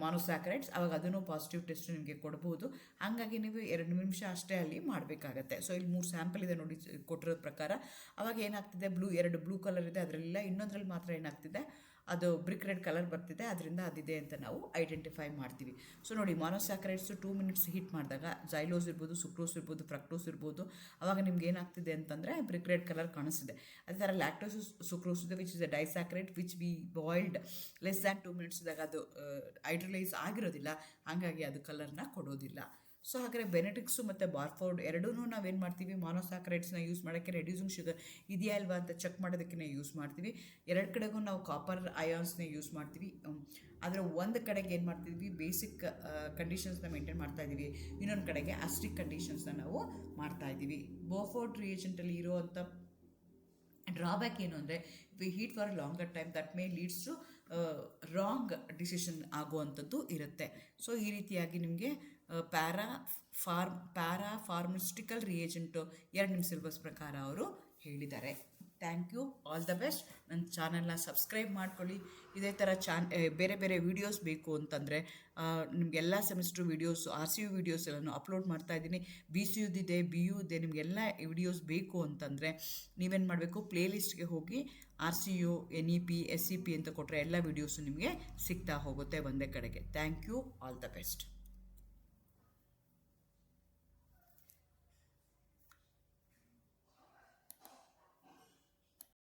ಮೊನೋಸ್ಯಾಕರೈಡ್ಸ್. ಆವಾಗ ಅದನ್ನು ಪಾಸಿಟಿವ್ ಟೆಸ್ಟ್ ನಿಮಗೆ ಕೊಡ್ಬೋದು. ಹಾಗಾಗಿ ನೀವು 2 ನಿಮಿಷ ಅಷ್ಟೇ ಅಲ್ಲಿ ಮಾಡಬೇಕಾಗತ್ತೆ. ಸೊ ಇಲ್ಲಿ 3 ಸ್ಯಾಂಪಲ್ ಇದೆ ನೋಡಿ ಕೊಟ್ಟಿರೋ ಪ್ರಕಾರ. ಅವಾಗ ಏನಾಗ್ತಿದೆ, 2 ಬ್ಲೂ ಕಲರ್ ಇದೆ ಅದರಲ್ಲ, ಇನ್ನೊಂದರಲ್ಲಿ ಮಾತ್ರ ಏನಾಗ್ತಿದೆ ಅದು ಬ್ರಿಕ್ ರೆಡ್ ಕಲರ್ ಬರ್ತಿದೆ, ಅದರಿಂದ ಅದಿದೆ ಅಂತ ನಾವು ಐಡೆಂಟಿಫೈ ಮಾಡ್ತೀವಿ. ಸೊ ನೋಡಿ ಮೊನೋಸ್ಯಾಕರೈಡ್ಸು 2 minutes ಹೀಟ್ ಮಾಡಿದಾಗ ಜೈಲೋಸ್ ಇರ್ಬೋದು, ಸುಕ್ರೋಸ್ ಇರ್ಬೋದು, ಫ್ರಕ್ಟೋಸ್ ಇರ್ಬೋದು, ಅವಾಗ ನಿಮ್ಗೆ ಏನಾಗ್ತಿದೆ ಅಂತಂದರೆ ಬ್ರಿಕ್ ರೆಡ್ ಕಲರ್ ಕಾಣಿಸ್ತಿದೆ. ಅದೇ ಥರ ಲ್ಯಾಕ್ಟೋಸ್ ಸುಕ್ರೋಸ್ ಇದೆ which is a ಡೈಸ್ಯಾಕರೈಡ್ which we boiled less than 2 minutes ಇದ್ದಾಗ ಅದು ಹೈಡ್ರಲೈಸ್ ಆಗಿರೋದಿಲ್ಲ, ಹಾಗಾಗಿ ಅದು ಕಲರ್ನ ಕೊಡೋದಿಲ್ಲ. ಸೊ ಹಾಗಾದರೆ ಬೆನೆಟಿಕ್ಸು ಮತ್ತು ಬಾರ್ಫೋರ್ಡ್ ಎರಡೂ ನಾವೇನು ಮಾಡ್ತೀವಿ, ಮೊನೋಸ್ಯಾಕರೈಡ್ಸ್ನ ಯೂಸ್ ಮಾಡೋಕ್ಕೆ ರೆಡ್ಯೂಸಿಂಗ್ ಶುಗರ್ ಇದೆಯಾ ಅಲ್ವಾ ಅಂತ ಚೆಕ್ ಮಾಡೋದಕ್ಕೆ ಯೂಸ್ ಮಾಡ್ತೀವಿ. ಎರಡು ಕಡೆಗೂ ನಾವು ಕಾಪರ್ ಅಯಾನ್ಸ್ನ ಯೂಸ್ ಮಾಡ್ತೀವಿ. ಆದರೆ ಒಂದು ಕಡೆಗೆ ಏನು ಮಾಡ್ತಿದ್ವಿ, ಬೇಸಿಕ್ ಕಂಡೀಷನ್ಸ್ನ ಮೇಂಟೈನ್ ಮಾಡ್ತಾ ಇದ್ದೀವಿ, ಇನ್ನೊಂದು ಕಡೆಗೆ ಅಸ್ಟಿಕ್ ಕಂಡೀಷನ್ಸ್ನ ನಾವು ಮಾಡ್ತಾ ಇದ್ದೀವಿ. ಬಾರ್ಫೋರ್ಡ್ ರಿಯೇಜೆಂಟಲ್ಲಿ ಇರೋವಂಥ ಡ್ರಾಬ್ಯಾಕ್ ಏನು ಅಂದರೆ we heat for longer time that may leads to wrong decision ಆಗುವಂಥದ್ದು ಇರುತ್ತೆ. ಸೊ ಈ ರೀತಿಯಾಗಿ ನಿಮಗೆ ಫಾರ್ಮಸ್ಟಿಕಲ್ ರಿಯೇಜೆಂಟು 2 ನಿಮ್ಮ ಸಿಲೆಬಸ್ ಪ್ರಕಾರ ಅವರು ಹೇಳಿದ್ದಾರೆ. Thank you, all the best. ನನ್ನ ಚಾನಲ್ನ ಸಬ್ಸ್ಕ್ರೈಬ್ ಮಾಡ್ಕೊಳ್ಳಿ. ಇದೇ ಥರ ಬೇರೆ ಬೇರೆ ವೀಡಿಯೋಸ್ ಬೇಕು ಅಂತಂದರೆ ನಿಮಗೆಲ್ಲ ಸೆಮಿಸ್ಟ್ರ್ ವೀಡಿಯೋಸ್, RCU ವೀಡಿಯೋಸ್ ಎಲ್ಲನೂ ಅಪ್ಲೋಡ್ ಮಾಡ್ತಾ ಇದ್ದೀನಿ. BCU ಇದೆ, BU ಇದೆ. ನಿಮಗೆಲ್ಲ ವಿಡಿಯೋಸ್ ಬೇಕು ಅಂತಂದರೆ ನೀವೇನು ಮಾಡಬೇಕು, ಪ್ಲೇಲಿಸ್ಟ್ಗೆ ಹೋಗಿ RCU, NEP, SCP ಅಂತ ಕೊಟ್ಟರೆ ಎಲ್ಲ ವೀಡಿಯೋಸು ನಿಮಗೆ ಸಿಗ್ತಾ ಹೋಗುತ್ತೆ ಒಂದೇ ಕಡೆಗೆ. Thank you, all the best.